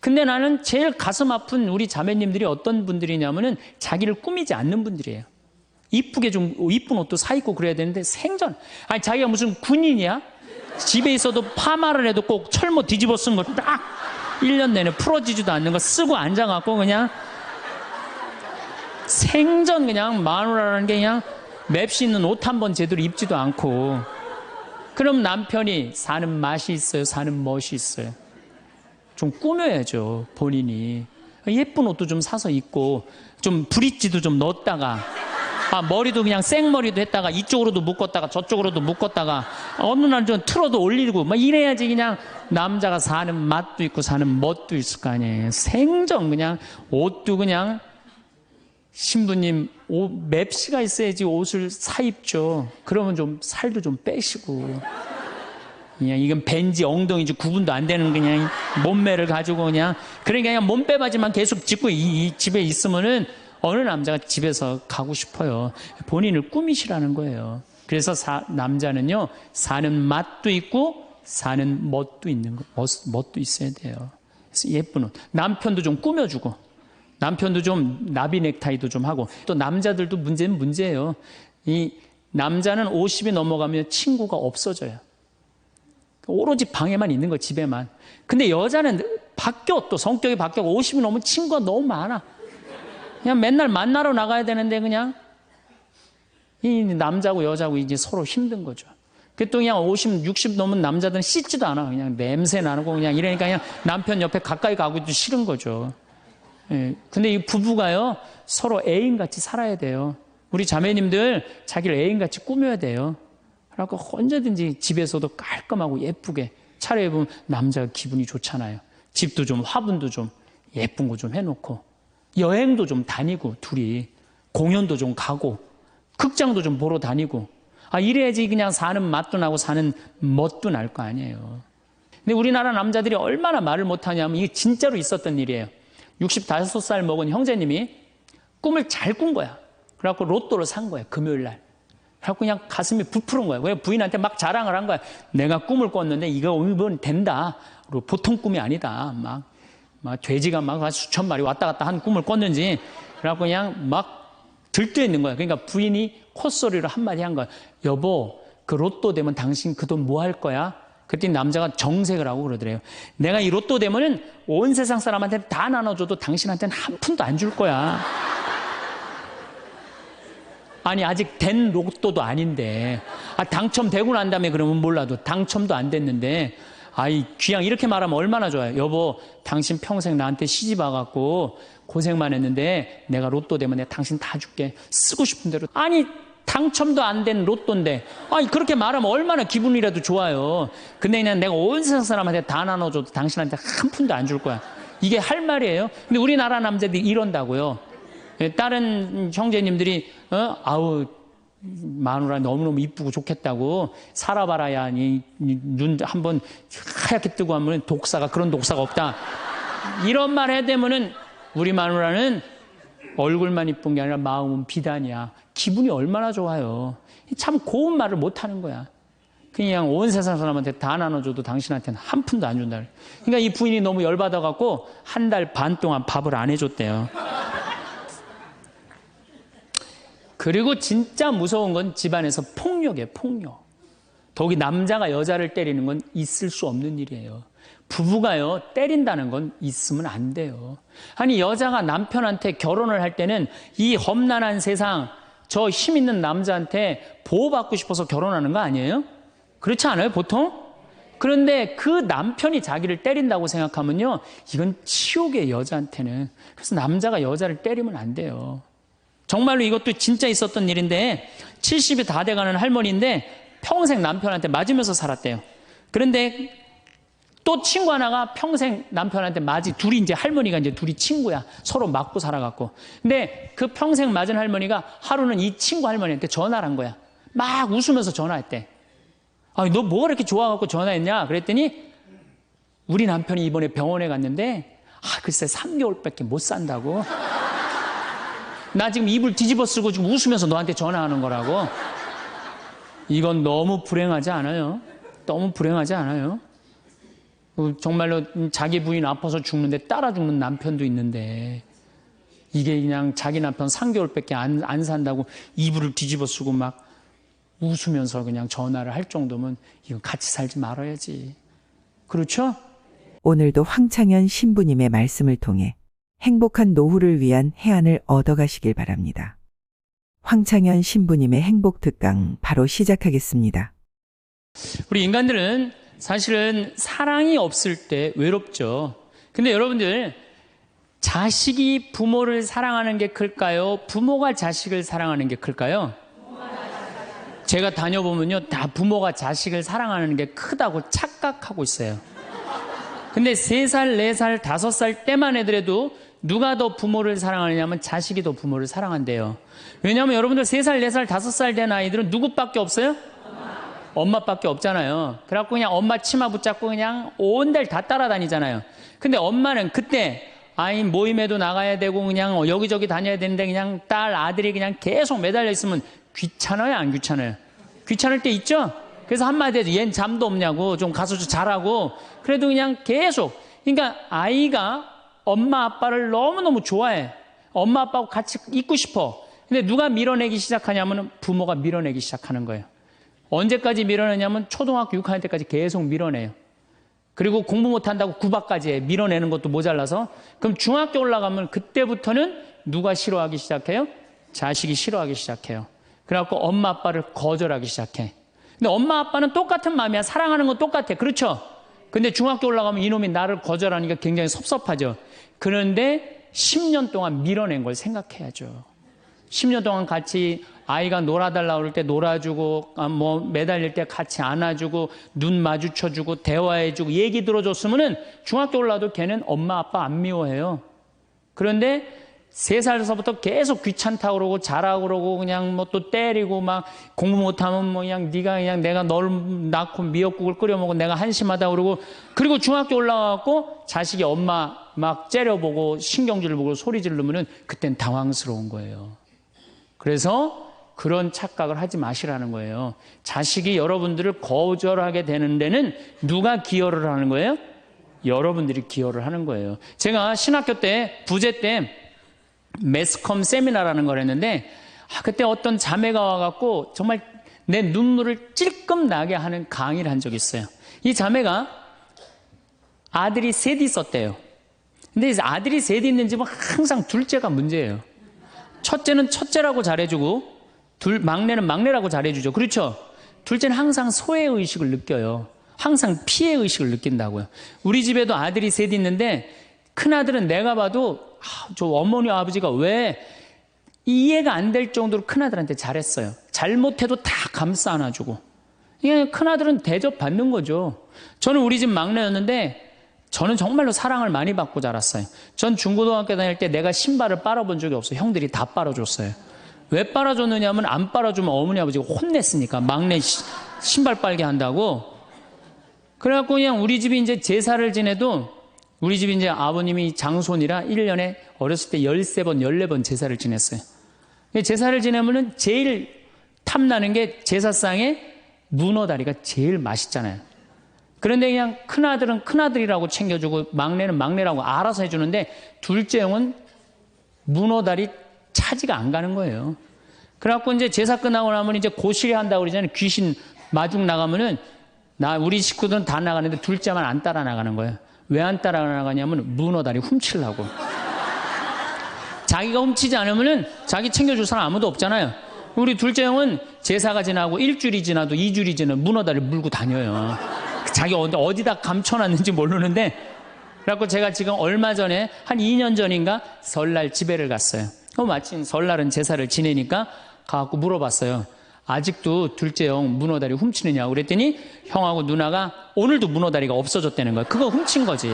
근데 나는 제일 가슴 아픈 우리 자매님들이 어떤 분들이냐면은 자기를 꾸미지 않는 분들이에요. 이쁘게 좀 이쁜 옷도 사 입고 그래야 되는데 생전 아니 자기가 무슨 군인이야? 집에 있어도 파마를 해도 꼭 철모 뒤집어 쓴 거 딱 1년 내내 풀어지지도 않는 거 쓰고 앉아갖고 그냥 생전 그냥 마누라라는 게 그냥 맵시 있는 옷 한 번 제대로 입지도 않고 그럼 남편이 사는 맛이 있어요? 사는 멋이 있어요? 좀 꾸며야죠, 본인이. 예쁜 옷도 좀 사서 입고, 좀 브릿지도 좀 넣었다가, 머리도 그냥 생머리도 했다가, 이쪽으로도 묶었다가, 저쪽으로도 묶었다가, 어느 날 좀 틀어도 올리고, 막 이래야지 그냥 남자가 사는 맛도 있고, 사는 멋도 있을 거 아니에요. 생전 그냥, 옷도 그냥, 신부님, 맵시가 있어야지 옷을 사 입죠. 그러면 좀 살도 좀 빼시고. 그냥 이건 벤지 엉덩이지 구분도 안 되는 그냥 몸매를 가지고 그러니까 그냥 몸빼바지만 계속 짚고 이 집에 있으면은 어느 남자가 집에서 가고 싶어요. 본인을 꾸미시라는 거예요. 그래서 남자는요 사는 맛도 있고 사는 멋도 있는 거, 멋도 있어야 돼요. 그래서 예쁜 옷. 남편도 좀 꾸며주고 남편도 좀 나비 넥타이도 좀 하고 또 남자들도 문제는 문제예요. 이 남자는 50이 넘어가면 친구가 없어져요. 오로지 방에만 있는 거, 집에만. 근데 여자는 바뀌어, 또 성격이 바뀌어. 50이 넘으면 친구가 너무 많아. 그냥 맨날 만나러 나가야 되는데 그냥 이 남자고 여자고 이제 서로 힘든 거죠. 그 또 그냥 50, 60 넘은 남자들은 씻지도 않아. 그냥 냄새 나고 그냥 이러니까 그냥 남편 옆에 가까이 가기도 싫은 거죠. 예. 근데 이 부부가요, 서로 애인같이 살아야 돼요. 우리 자매님들 자기를 애인같이 꾸며야 돼요. 그러니까 언제든지 집에서도 깔끔하고 예쁘게 차려입으면 남자가 기분이 좋잖아요. 집도 좀 화분도 좀 예쁜 거 좀 해놓고 여행도 좀 다니고 둘이 공연도 좀 가고 극장도 좀 보러 다니고 이래야지 그냥 사는 맛도 나고 사는 멋도 날 거 아니에요. 근데 우리나라 남자들이 얼마나 말을 못하냐면 이게 진짜로 있었던 일이에요. 65살 먹은 형제님이 꿈을 잘 꾼 거야. 그래갖고 로또를 산 거야, 금요일 날. 그래갖고 그냥 가슴이 부풀은 거야. 왜 부인한테 막 자랑을 한 거야. 내가 꿈을 꿨는데 이거 오늘 된다. 그리고 보통 꿈이 아니다. 막 돼지가 막 수천 마리 왔다 갔다 한 꿈을 꿨는지. 그래갖고 그냥 막 들떠있는 거야. 그러니까 부인이 콧소리로 한마디 한 거야. 여보, 그 로또 되면 당신 그 돈 뭐 할 거야? 그랬더니 남자가 정색을 하고 그러더래요. 내가 이 로또 되면은 온 세상 사람한테 다 나눠줘도 당신한테는 한 푼도 안 줄 거야. 아니 아직 된 로또도 아닌데 당첨되고 난 다음에 그러면 몰라도 당첨도 안 됐는데 귀양 이렇게 말하면 얼마나 좋아요. 여보 당신 평생 나한테 시집 와갖고 고생만 했는데 내가 로또 되면 내가 당신 다 줄게. 쓰고 싶은 대로. 아니 당첨도 안 된 로또인데 그렇게 말하면 얼마나 기분이라도 좋아요. 근데 그냥 내가 온 세상 사람한테 다 나눠줘도 당신한테 한 푼도 안 줄 거야. 이게 할 말이에요. 근데 우리나라 남자들이 이런다고요. 다른 형제님들이 마누라 너무너무 이쁘고 좋겠다고 살아봐라야 눈 한번 하얗게 뜨고 하면 독사가 그런 독사가 없다. 이런 말 해야 되면은 우리 마누라는 얼굴만 이쁜 게 아니라 마음은 비단이야. 기분이 얼마나 좋아요. 참 고운 말을 못 하는 거야. 그냥 온 세상 사람한테 다 나눠줘도 당신한테는 한 푼도 안 준다. 그러니까 이 부인이 너무 열받아갖고 한 달 반 동안 밥을 안 해줬대요. 그리고 진짜 무서운 건 집안에서 폭력이에요, 폭력. 더욱이 남자가 여자를 때리는 건 있을 수 없는 일이에요. 부부가요, 때린다는 건 있으면 안 돼요. 아니, 여자가 남편한테 결혼을 할 때는 이 험난한 세상, 저 힘 있는 남자한테 보호받고 싶어서 결혼하는 거 아니에요? 그렇지 않아요, 보통? 그런데 그 남편이 자기를 때린다고 생각하면요, 이건 치욕이에요, 여자한테는. 그래서 남자가 여자를 때리면 안 돼요. 정말로 이것도 진짜 있었던 일인데 70이 다 돼가는 할머니인데 평생 남편한테 맞으면서 살았대요. 그런데 또 친구 하나가 평생 남편한테 둘이 이제 할머니가 이제 둘이 친구야. 서로 맞고 살아갖고. 근데 그 평생 맞은 할머니가 하루는 이 친구 할머니한테 전화를 한 거야. 막 웃으면서 전화했대. 너 뭐가 이렇게 좋아갖고 전화했냐? 그랬더니 우리 남편이 이번에 병원에 갔는데 글쎄 3개월밖에 못 산다고. 나 지금 입을 뒤집어 쓰고 지금 웃으면서 너한테 전화하는 거라고. 이건 너무 불행하지 않아요? 너무 불행하지 않아요? 정말로 자기 부인 아파서 죽는데 따라 죽는 남편도 있는데 이게 그냥 자기 남편 3개월밖에 안 산다고 이불을 뒤집어 쓰고 막 웃으면서 그냥 전화를 할 정도면 이건 같이 살지 말아야지. 그렇죠? 오늘도 황창현 신부님의 말씀을 통해 행복한 노후를 위한 해안을 얻어가시길 바랍니다. 황창현 신부님의 행복 특강 바로 시작하겠습니다. 우리 인간들은 사실은 사랑이 없을 때 외롭죠. 근데 여러분들, 자식이 부모를 사랑하는 게 클까요? 부모가 자식을 사랑하는 게 클까요? 제가 다녀보면요, 다 부모가 자식을 사랑하는 게 크다고 착각하고 있어요. 근데 3살, 4살, 5살 때만 해더라도 누가 더 부모를 사랑하느냐면 자식이 더 부모를 사랑한대요. 왜냐하면 여러분들 3살, 4살, 5살 된 아이들은 누구밖에 없어요? 엄마밖에 없잖아요. 그래갖고 그냥 엄마 치마 붙잡고 그냥 온 데를 다 따라다니잖아요. 근데 엄마는 그때 아이 모임에도 나가야 되고 그냥 여기저기 다녀야 되는데 그냥 딸, 아들이 그냥 계속 매달려 있으면 귀찮아요, 안 귀찮아요? 귀찮을 때 있죠? 그래서 한마디 해도 얜 잠도 없냐고, 좀 가서 좀 자라고. 그래도 그냥 계속. 그러니까 아이가 엄마 아빠를 너무너무 좋아해. 엄마 아빠하고 같이 있고 싶어. 근데 누가 밀어내기 시작하냐면 부모가 밀어내기 시작하는 거예요. 언제까지 밀어내냐면 초등학교 6학년 때까지 계속 밀어내요. 그리고 공부 못한다고 구박까지 해. 밀어내는 것도 모자라서. 그럼 중학교 올라가면 그때부터는 누가 싫어하기 시작해요? 자식이 싫어하기 시작해요. 그래갖고 엄마 아빠를 거절하기 시작해. 근데 엄마 아빠는 똑같은 마음이야. 사랑하는 건 똑같아. 그렇죠? 근데 중학교 올라가면 이놈이 나를 거절하니까 굉장히 섭섭하죠. 그런데 10년 동안 밀어낸 걸 생각해야죠. 10년 동안 같이 아이가 놀아달라고 그럴 때 놀아주고, 뭐 매달릴 때 같이 안아주고, 눈 마주쳐주고, 대화해주고, 얘기 들어줬으면은 중학교 올라도 걔는 엄마 아빠 안 미워해요. 그런데 3살서부터 계속 귀찮다고 그러고 자라고 그러고 그냥 뭐 또 때리고 막 공부 못하면 뭐 그냥 네가 그냥 내가 널 낳고 미역국을 끓여 먹고 내가 한심하다 그러고, 그리고 중학교 올라가고 자식이 엄마 막 째려보고 신경질 보고 소리 지르면은 그땐 당황스러운 거예요. 그래서 그런 착각을 하지 마시라는 거예요. 자식이 여러분들을 거절하게 되는 데는 누가 기여를 하는 거예요? 여러분들이 기여를 하는 거예요. 제가 신학교 때 부제 때 매스컴 세미나라는 걸 했는데 그때 어떤 자매가 와갖고 정말 내 눈물을 찔끔 나게 하는 강의를 한 적이 있어요. 이 자매가 아들이 셋 있었대요. 근데 아들이 셋 있는 집은 항상 둘째가 문제예요. 첫째는 첫째라고 잘해주고 막내는 막내라고 잘해주죠. 그렇죠? 둘째는 항상 소외의식을 느껴요. 항상 피해의식을 느낀다고요. 우리 집에도 아들이 셋 있는데 큰아들은 내가 봐도 저 어머니 아버지가 왜 이해가 안 될 정도로 큰아들한테 잘했어요. 잘못해도 다 감싸 안아주고. 이게 큰아들은 대접받는 거죠. 저는 우리 집 막내였는데 저는 정말로 사랑을 많이 받고 자랐어요. 전 중고등학교 다닐 때 내가 신발을 빨아본 적이 없어요. 형들이 다 빨아줬어요. 왜 빨아줬느냐면 안 빨아주면 어머니 아버지가 혼냈으니까 막내 신발 빨게 한다고. 그래갖고 그냥 우리 집이 이제 제사를 지내도 우리 집이 이제 아버님이 장손이라 1년에 어렸을 때 13번, 14번 제사를 지냈어요. 제사를 지내면은 제일 탐나는 게 제사상에 문어다리가 제일 맛있잖아요. 그런데 그냥 큰아들은 큰아들이라고 챙겨주고 막내는 막내라고 알아서 해주는데 둘째 형은 문어다리 차지가 안 가는 거예요. 그래갖고 이제 제사 끝나고 나면 이제 고시리 한다고 그러잖아요. 귀신 마중 나가면은 우리 식구들은 다 나가는데 둘째만 안 따라 나가는 거예요. 왜 안 따라 나가냐면 문어다리 훔치려고. 자기가 훔치지 않으면은 자기 챙겨줄 사람 아무도 없잖아요. 우리 둘째 형은 제사가 지나고 일주일이 지나도 2주일이 지나도 문어다리 물고 다녀요. 자기 어디다 감춰놨는지 모르는데. 그래갖고 제가 지금 얼마 전에 한 2년 전인가 설날 집에를 갔어요. 마침 설날은 제사를 지내니까 가갖고 물어봤어요. 아직도 둘째 형 문어다리 훔치느냐고 그랬더니 형하고 누나가 오늘도 문어다리가 없어졌다는 거예요. 그거 훔친 거지.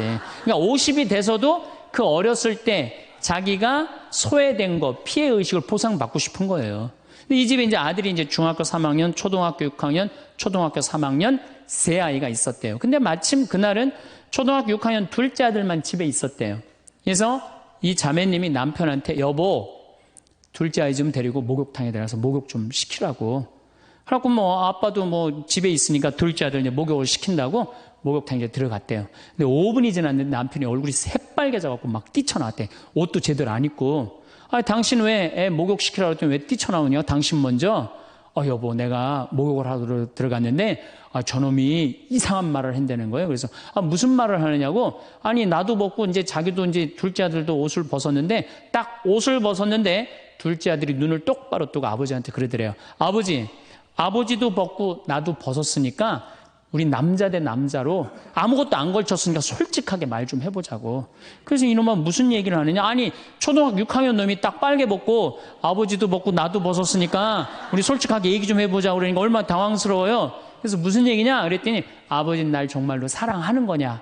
그러니까 50이 돼서도 그 어렸을 때 자기가 소외된 거, 피해의식을 보상받고 싶은 거예요. 근데 이 집에 이제 아들이 이제 중학교 3학년, 초등학교 6학년, 초등학교 3학년 세 아이가 있었대요. 근데 마침 그날은 초등학교 6학년 둘째 아들만 집에 있었대요. 그래서 이 자매님이 남편한테 여보, 둘째 아이 좀 데리고 목욕탕에 들어가서 목욕 좀 시키라고. 그래갖고 뭐 아빠도 뭐 집에 있으니까 둘째 아들 이제 목욕을 시킨다고 목욕탕에 들어갔대요. 근데 5분이 지났는데 남편이 얼굴이 새빨개져갖고 막 뛰쳐나왔대. 옷도 제대로 안 입고. 당신 왜 애 목욕시키라고 했더니 왜 뛰쳐나오냐? 당신 먼저. 여보, 내가 목욕을 하러 들어갔는데, 저놈이 이상한 말을 한다는 거예요. 그래서, 무슨 말을 하느냐고, 아니, 나도 벗고, 이제 자기도 이제 둘째 아들도 옷을 벗었는데, 딱 옷을 벗었는데, 둘째 아들이 눈을 똑바로 뜨고 아버지한테 그러더래요. 아버지도 벗고, 나도 벗었으니까, 우리 남자 대 남자로 아무것도 안 걸쳤으니까 솔직하게 말 좀 해보자고. 그래서 이놈아 무슨 얘기를 하느냐. 아니 초등학교 6학년 놈이 딱 빨개 벗고 아버지도 벗고 나도 벗었으니까 우리 솔직하게 얘기 좀 해보자고 그러니까 얼마나 당황스러워요. 그래서 무슨 얘기냐 그랬더니 아버지는 날 정말로 사랑하는 거냐.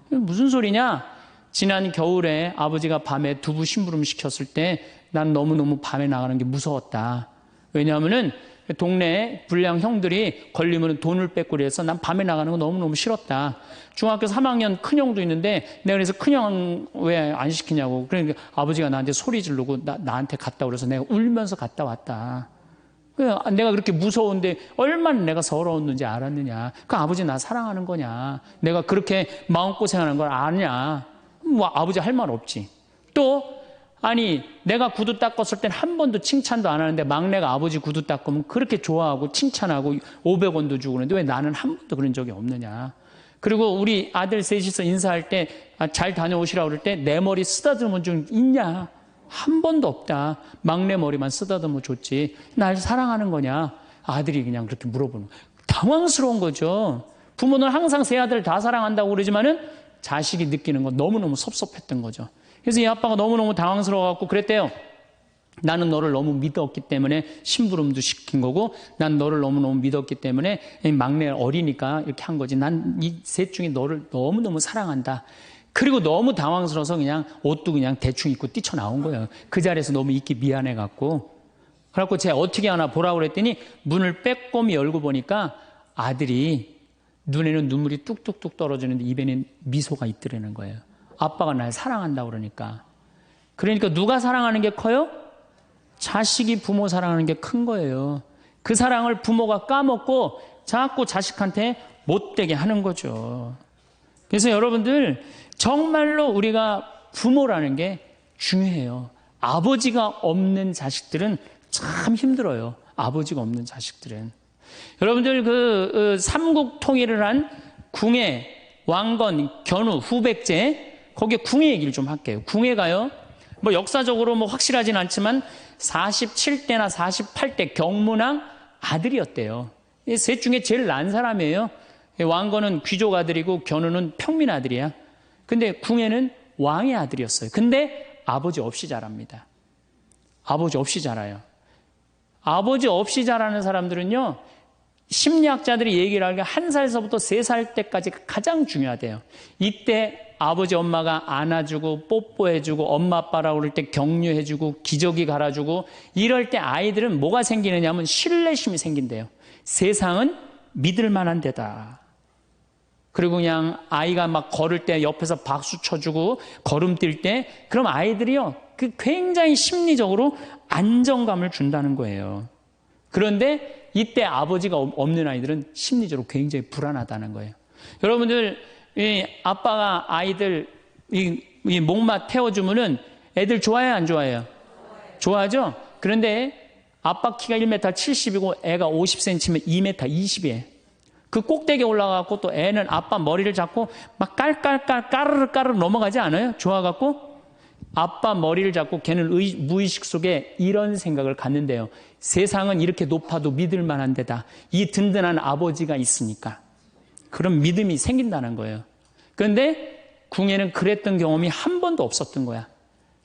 무슨 소리냐. 지난 겨울에 아버지가 밤에 두부 심부름 시켰을 때 난 너무너무 밤에 나가는 게 무서웠다. 왜냐하면은 동네 불량 형들이 걸리면 돈을 뺏고 그래서 난 밤에 나가는 거 너무너무 싫었다. 중학교 3학년 큰형도 있는데 내가 그래서 큰형 왜 안 시키냐고. 그러니까 아버지가 나한테 소리 지르고 나한테 갔다 그래서 내가 울면서 갔다 왔다. 내가 그렇게 무서운데 얼마나 내가 서러웠는지 알았느냐. 그 아버지 나 사랑하는 거냐. 내가 그렇게 마음고생하는 걸 아냐. 뭐 아버지 할 말 없지. 또 아니 내가 구두 닦았을 땐 한 번도 칭찬도 안 하는데 막내가 아버지 구두 닦으면 그렇게 좋아하고 칭찬하고 500원도 주고 그러는데 왜 나는 한 번도 그런 적이 없느냐. 그리고 우리 아들 셋이서 인사할 때 잘 다녀오시라고 그럴 때 내 머리 쓰다듬은 좀 있냐. 한 번도 없다. 막내 머리만 쓰다듬어 줬지. 날 사랑하는 거냐. 아들이 그냥 그렇게 물어보는 거예요. 당황스러운 거죠. 부모는 항상 세 아들 다 사랑한다고 그러지만은 자식이 느끼는 건 너무너무 섭섭했던 거죠. 그래서 이 아빠가 너무너무 당황스러워갖고 그랬대요. 나는 너를 너무 믿었기 때문에 심부름도 시킨 거고 난 너를 너무너무 믿었기 때문에 막내 어리니까 이렇게 한 거지. 난 이 셋 중에 너를 너무너무 사랑한다. 그리고 너무 당황스러워서 그냥 옷도 그냥 대충 입고 뛰쳐나온 거예요. 그 자리에서 너무 있기 미안해갖고. 그래갖고 제가 어떻게 하나 보라고 그랬더니 문을 빼꼼히 열고 보니까 아들이 눈에는 눈물이 뚝뚝뚝 떨어지는데 입에는 미소가 있더라는 거예요. 아빠가 날 사랑한다고 그러니까. 그러니까 누가 사랑하는 게 커요? 자식이 부모 사랑하는 게 큰 거예요. 그 사랑을 부모가 까먹고 자꾸 자식한테 못되게 하는 거죠. 그래서 여러분들 정말로 우리가 부모라는 게 중요해요. 아버지가 없는 자식들은 참 힘들어요. 아버지가 없는 자식들은. 여러분들 삼국 통일을 한 궁예, 왕건, 견우, 후백제 거기에 궁예 얘기를 좀 할게요. 궁예가요. 뭐 역사적으로 뭐 확실하진 않지만 47대나 48대 경문왕 아들이었대요. 셋 중에 제일 난 사람이에요. 왕건은 귀족 아들이고 견우는 평민 아들이야. 근데 궁예는 왕의 아들이었어요. 근데 아버지 없이 자랍니다. 아버지 없이 자라요. 아버지 없이 자라는 사람들은요. 심리학자들이 얘기를 하는 게 1살서부터 3살 때까지 가장 중요하대요. 이때 아버지 엄마가 안아주고 뽀뽀해주고 엄마 아빠라고 그럴 때 격려해주고 기저귀 갈아주고 이럴 때 아이들은 뭐가 생기느냐면 신뢰심이 생긴대요. 세상은 믿을 만한 데다. 그리고 그냥 아이가 막 걸을 때 옆에서 박수 쳐주고 걸음 뛸 때 그럼 아이들이요 굉장히 심리적으로 안정감을 준다는 거예요. 그런데 이때 아버지가 없는 아이들은 심리적으로 굉장히 불안하다는 거예요. 여러분들 이 아빠가 아이들 이 목마 태워주면은 애들 좋아해요 안 좋아해요? 좋아하죠? 그런데 아빠 키가 1m 70이고 애가 50cm면 2m 20이에요. 그 꼭대기에 올라가고 또 애는 아빠 머리를 잡고 막 깔깔깔 까르르 넘어가지 않아요? 좋아갖고 아빠 머리를 잡고 걔는 무의식 속에 이런 생각을 갖는데요. 세상은 이렇게 높아도 믿을 만한 데다. 이 든든한 아버지가 있으니까. 그런 믿음이 생긴다는 거예요. 그런데 궁예는 그랬던 경험이 한 번도 없었던 거야.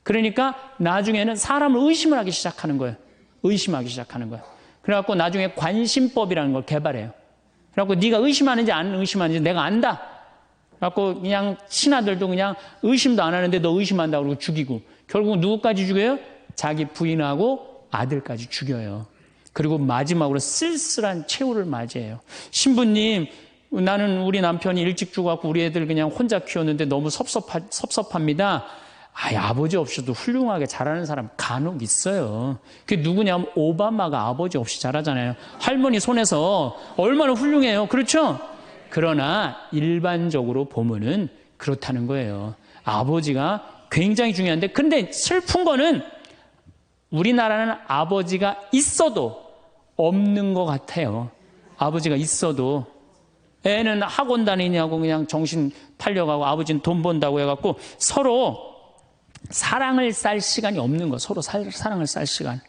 그러니까 나중에는 사람을 의심을 하기 시작하는 거예요. 의심하기 시작하는 거예요. 그래갖고 나중에 관심법이라는 걸 개발해요. 그래갖고 네가 의심하는지 안 의심하는지 내가 안다. 그래갖고 그냥 친아들도 그냥 의심도 안 하는데 너 의심한다고 그러고 죽이고 결국 누구까지 죽여요? 자기 부인하고 아들까지 죽여요. 그리고 마지막으로 쓸쓸한 최후를 맞이해요. 신부님 나는 우리 남편이 일찍 죽어갖고 우리 애들 그냥 혼자 키웠는데 너무 섭섭합니다. 아버지 없이도 훌륭하게 잘하는 사람 간혹 있어요. 그게 누구냐면 오바마가 아버지 없이 잘하잖아요. 할머니 손에서 얼마나 훌륭해요. 그렇죠? 그러나 일반적으로 보면은 그렇다는 거예요. 아버지가 굉장히 중요한데, 근데 슬픈 거는 우리나라는 아버지가 있어도 없는 것 같아요. 아버지가 있어도 애는 학원 다니냐고 그냥 정신 팔려가고 아버지는 돈 번다고 해갖고 서로 사랑을 쌀 시간이 없는 거. 서로 사랑을 쌀 시간.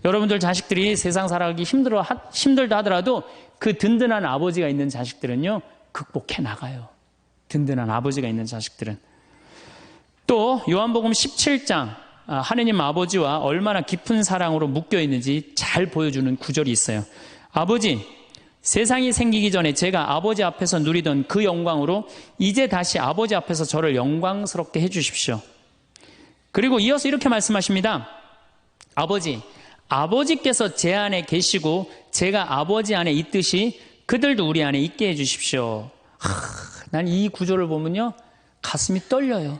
여러분들 자식들이 세상 살아가기 힘들다 하더라도 그 든든한 아버지가 있는 자식들은요, 극복해 나가요. 든든한 아버지가 있는 자식들은. 또 요한복음 17장 하느님 아버지와 얼마나 깊은 사랑으로 묶여 있는지 잘 보여주는 구절이 있어요. 아버지, 세상이 생기기 전에 제가 아버지 앞에서 누리던 그 영광으로 이제 다시 아버지 앞에서 저를 영광스럽게 해주십시오. 그리고 이어서 이렇게 말씀하십니다. 아버지께서 제 안에 계시고 제가 아버지 안에 있듯이 그들도 우리 안에 있게 해주십시오. 난 이 구절을 보면요, 가슴이 떨려요.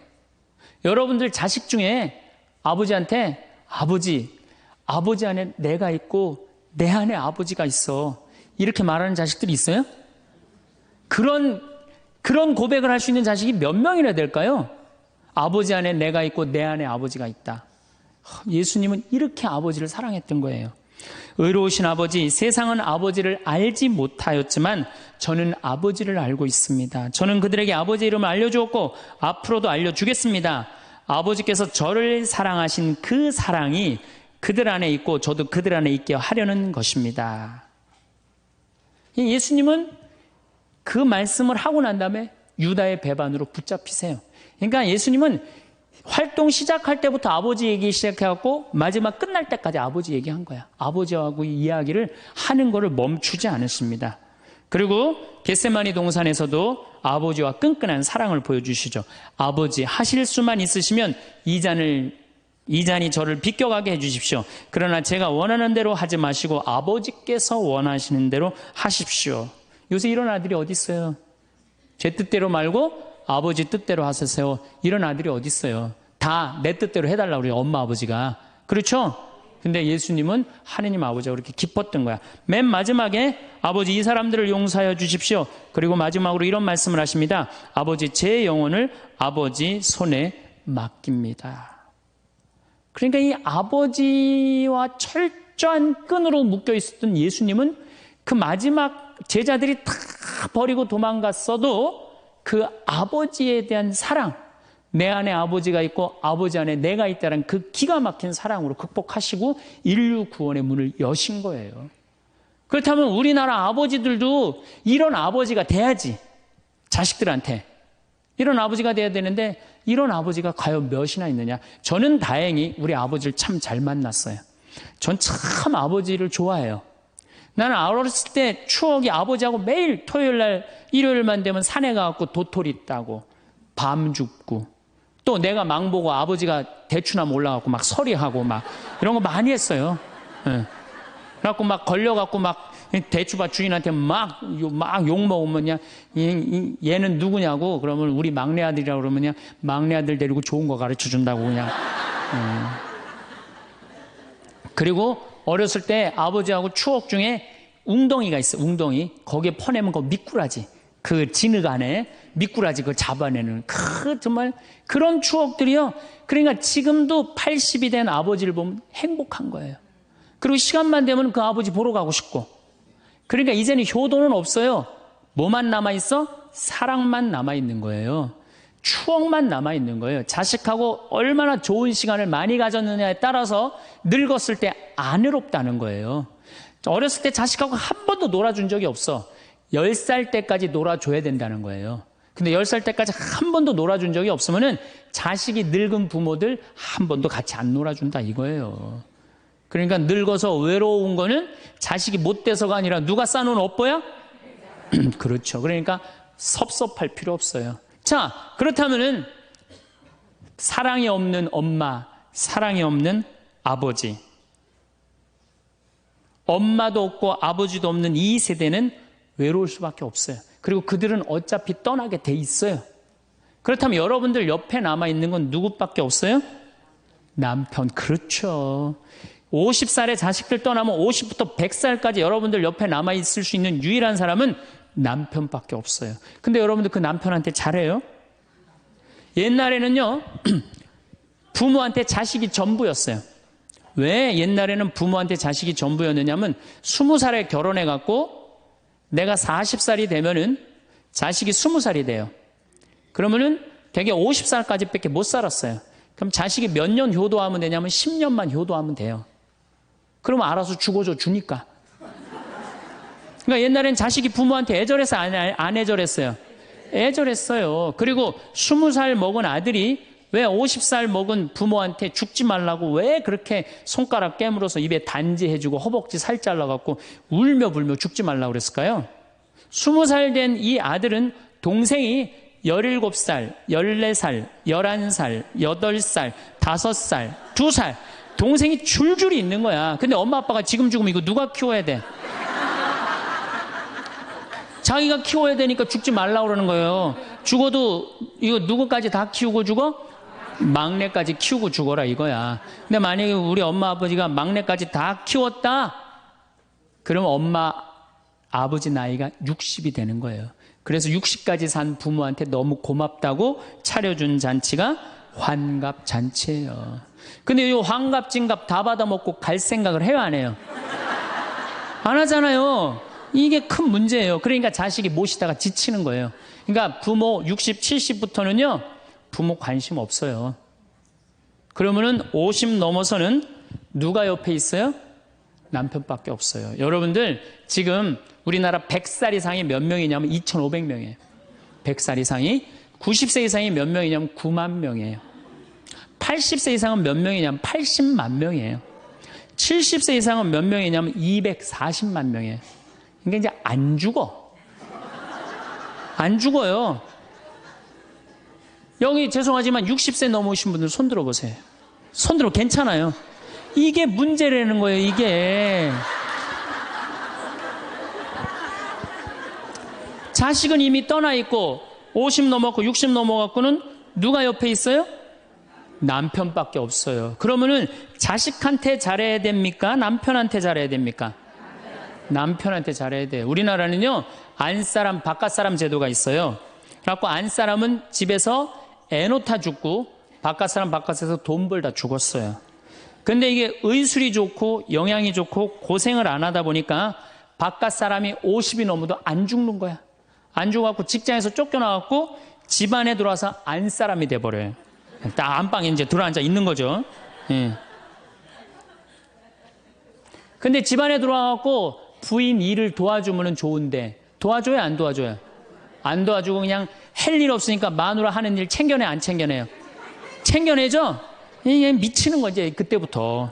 여러분들 자식 중에 아버지한테 아버지 안에 내가 있고 내 안에 아버지가 있어, 이렇게 말하는 자식들이 있어요? 그런 고백을 할 수 있는 자식이 몇 명이나 될까요? 아버지 안에 내가 있고 내 안에 아버지가 있다. 예수님은 이렇게 아버지를 사랑했던 거예요. 의로우신 아버지, 세상은 아버지를 알지 못하였지만 저는 아버지를 알고 있습니다. 저는 그들에게 아버지의 이름을 알려주었고 앞으로도 알려주겠습니다. 아버지께서 저를 사랑하신 그 사랑이 그들 안에 있고 저도 그들 안에 있게 하려는 것입니다. 예수님은 그 말씀을 하고 난 다음에 유다의 배반으로 붙잡히세요. 그러니까 예수님은 활동 시작할 때부터 아버지 얘기 시작해갖고 마지막 끝날 때까지 아버지 얘기한 거야. 아버지하고 이야기를 하는 거를 멈추지 않으십니다. 그리고 겟세마니 동산에서도 아버지와 끈끈한 사랑을 보여주시죠. 아버지, 하실 수만 있으시면 이 잔이 저를 비껴가게 해주십시오. 그러나 제가 원하는 대로 하지 마시고 아버지께서 원하시는 대로 하십시오. 요새 이런 아들이 어디 있어요? 제 뜻대로 말고 아버지 뜻대로 하세요. 이런 아들이 어디 있어요? 다 내 뜻대로 해달라고 그래요, 엄마 아버지가. 그렇죠? 근데 예수님은 하느님 아버지가 그렇게 기뻤던 거야. 맨 마지막에 아버지, 이 사람들을 용서하여 주십시오. 그리고 마지막으로 이런 말씀을 하십니다. 아버지, 제 영혼을 아버지 손에 맡깁니다. 그러니까 이 아버지와 철저한 끈으로 묶여 있었던 예수님은 그 마지막 제자들이 다 버리고 도망갔어도 그 아버지에 대한 사랑, 내 안에 아버지가 있고 아버지 안에 내가 있다는 그 기가 막힌 사랑으로 극복하시고 인류 구원의 문을 여신 거예요. 그렇다면 우리나라 아버지들도 이런 아버지가 돼야지. 자식들한테 이런 아버지가 돼야 되는데 이런 아버지가 과연 몇이나 있느냐. 저는 다행히 우리 아버지를 참 잘 만났어요. 전 참 아버지를 좋아해요. 나는 어렸을 때 추억이 아버지하고 매일 토요일날 일요일만 되면 산에 가갖고 도토리 따고 밤 줍고 또 내가 망보고 아버지가 대추나무 올라가고 막 서리하고 막 이런 거 많이 했어요. 예. 그래갖고 막 걸려갖고 막 대추밭 주인한테 막 욕먹으면 그냥 얘는 누구냐고 그러면 우리 막내 아들이라고 그러면 그냥 막내 아들 데리고 좋은 거 가르쳐 준다고 그냥. 그리고 어렸을 때 아버지하고 추억 중에 웅덩이가 있어. 웅덩이. 거기에 퍼내면 그 미꾸라지. 그 진흙 안에 미꾸라지 그걸 잡아내는 정말 그런 추억들이요. 그러니까 지금도 80이 된 아버지를 보면 행복한 거예요. 그리고 시간만 되면 그 아버지 보러 가고 싶고. 그러니까 이제는 효도는 없어요. 뭐만 남아있어? 사랑만 남아있는 거예요. 추억만 남아있는 거예요. 자식하고 얼마나 좋은 시간을 많이 가졌느냐에 따라서 늙었을 때 안 외롭다는 거예요. 어렸을 때 자식하고 한 번도 놀아준 적이 없어. 10살 때까지 놀아줘야 된다는 거예요. 근데 10살 때까지 한 번도 놀아준 적이 없으면은 자식이 늙은 부모들 한 번도 같이 안 놀아준다 이거예요. 그러니까 늙어서 외로운 거는 자식이 못 돼서가 아니라 누가 싸놓은 업보야? 그렇죠. 그러니까 섭섭할 필요 없어요. 자, 그렇다면은 사랑이 없는 엄마, 사랑이 없는 아버지, 엄마도 없고 아버지도 없는 이 세대는 외로울 수밖에 없어요. 그리고 그들은 어차피 떠나게 돼 있어요. 그렇다면 여러분들 옆에 남아있는 건 누구밖에 없어요? 남편. 그렇죠. 50살에 자식들 떠나면 50부터 100살까지 여러분들 옆에 남아있을 수 있는 유일한 사람은 남편밖에 없어요. 근데 여러분들 그 남편한테 잘해요? 옛날에는요, 부모한테 자식이 전부였어요. 왜 옛날에는 부모한테 자식이 전부였느냐면 20살에 결혼해갖고 내가 40살이 되면은 자식이 20살이 돼요. 그러면은 되게 50살까지 밖에 못 살았어요. 그럼 자식이 몇 년 효도하면 되냐면 10년만 효도하면 돼요. 그러면 알아서 죽어줘 주니까. 그러니까 옛날엔 자식이 부모한테 애절해서 안 애절했어요? 애절했어요. 그리고 20살 먹은 아들이 왜 50살 먹은 부모한테 죽지 말라고 왜 그렇게 손가락 깨물어서 입에 단지해주고 허벅지 살 잘라갖고 울며 불며 죽지 말라고 그랬을까요? 20살 된 이 아들은 동생이 17살, 14살, 11살, 8살, 5살, 2살 동생이 줄줄이 있는 거야. 근데 엄마 아빠가 지금 죽으면 이거 누가 키워야 돼? 자기가 키워야 되니까 죽지 말라고 그러는 거예요. 죽어도 이거 누구까지 다 키우고 죽어? 막내까지 키우고 죽어라 이거야. 근데 만약에 우리 엄마 아버지가 막내까지 다 키웠다? 그러면 엄마 아버지 나이가 60이 되는 거예요. 그래서 60까지 산 부모한테 너무 고맙다고 차려준 잔치가 환갑잔치예요. 근데 이 환갑진갑 다 받아먹고 갈 생각을 해요, 안 해요? 안 하잖아요. 이게 큰 문제예요. 그러니까 자식이 모시다가 지치는 거예요. 그러니까 부모 60, 70부터는요 부모 관심 없어요. 그러면은 50 넘어서는 누가 옆에 있어요? 남편밖에 없어요. 여러분들 지금 우리나라 100살 이상이 몇 명이냐면 2,500명이에요. 100살 이상이. 90세 이상이 몇 명이냐면 9만 명이에요. 80세 이상은 몇 명이냐면 80만 명이에요. 70세 이상은 몇 명이냐면 240만 명이에요. 그러니까 이제 안 죽어. 안 죽어요. 여기 죄송하지만 60세 넘으신 분들 손 들어보세요. 손 들어 괜찮아요. 이게 문제라는 거예요, 이게. 자식은 이미 떠나 있고 50 넘었고 60 넘어갖고는 누가 옆에 있어요? 남편밖에 없어요. 그러면은 자식한테 잘해야 됩니까? 남편한테 잘해야 됩니까? 남편한테 잘해야 돼요. 우리나라는요 안사람 바깥사람 제도가 있어요. 그래갖고 안사람은 집에서 애 놓다 죽고 바깥사람 바깥에서 돈 벌다 죽었어요. 근데 이게 의술이 좋고 영양이 좋고 고생을 안 하다 보니까 바깥사람이 50이 넘어도 안 죽는 거야. 안 죽어갖고 직장에서 쫓겨나갖고 집안에 들어와서 안사람이 돼버려요. 딱 안방에 이제 들어앉아 있는 거죠. 예. 근데 집안에 들어와갖고 부인 일을 도와주면 좋은데 도와줘요, 안 도와줘요? 안 도와주고 그냥 할 일 없으니까 마누라 하는 일 챙겨내, 안 챙겨내요? 챙겨내죠? 이게 미치는 거지, 그때부터.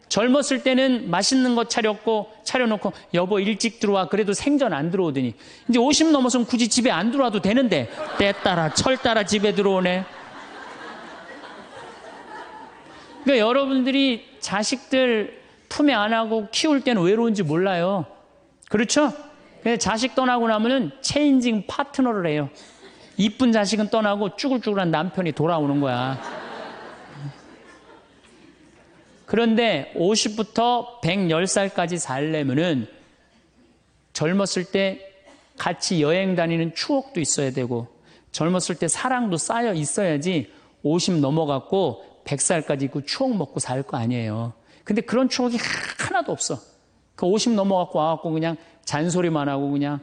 젊었을 때는 맛있는 거 차려놓고 여보 일찍 들어와. 그래도 생전 안 들어오더니 이제 50 넘어서는 굳이 집에 안 들어와도 되는데 때 따라 철 따라 집에 들어오네. 그러니까 여러분들이 자식들 품에 안 하고 키울 때는 외로운지 몰라요. 그렇죠? 근데 자식 떠나고 나면은 체인징 파트너를 해요. 이쁜 자식은 떠나고 쭈글쭈글한 남편이 돌아오는 거야. 그런데 50부터 110살까지 살려면은 젊었을 때 같이 여행 다니는 추억도 있어야 되고 젊었을 때 사랑도 쌓여 있어야지 50 넘어갔고 100살까지 있고 추억 먹고 살 거 아니에요. 근데 그런 추억이 하나도 없어. 그 50 넘어갖고 와갖고 그냥 잔소리만 하고 그냥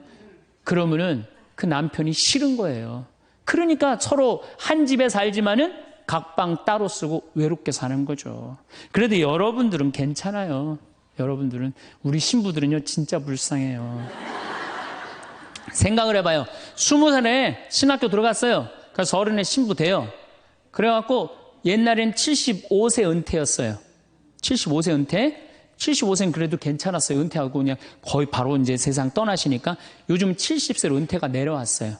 그러면은 그 남편이 싫은 거예요. 그러니까 서로 한 집에 살지만은 각방 따로 쓰고 외롭게 사는 거죠. 그래도 여러분들은 괜찮아요. 여러분들은, 우리 신부들은요 진짜 불쌍해요. 생각을 해봐요. 20살에 신학교 들어갔어요. 그래서 30에 신부 돼요. 그래갖고 옛날엔 75세 은퇴였어요. 75세 은퇴. 75세는 그래도 괜찮았어요. 은퇴하고 그냥 거의 바로 이제 세상 떠나시니까 요즘 70세로 은퇴가 내려왔어요.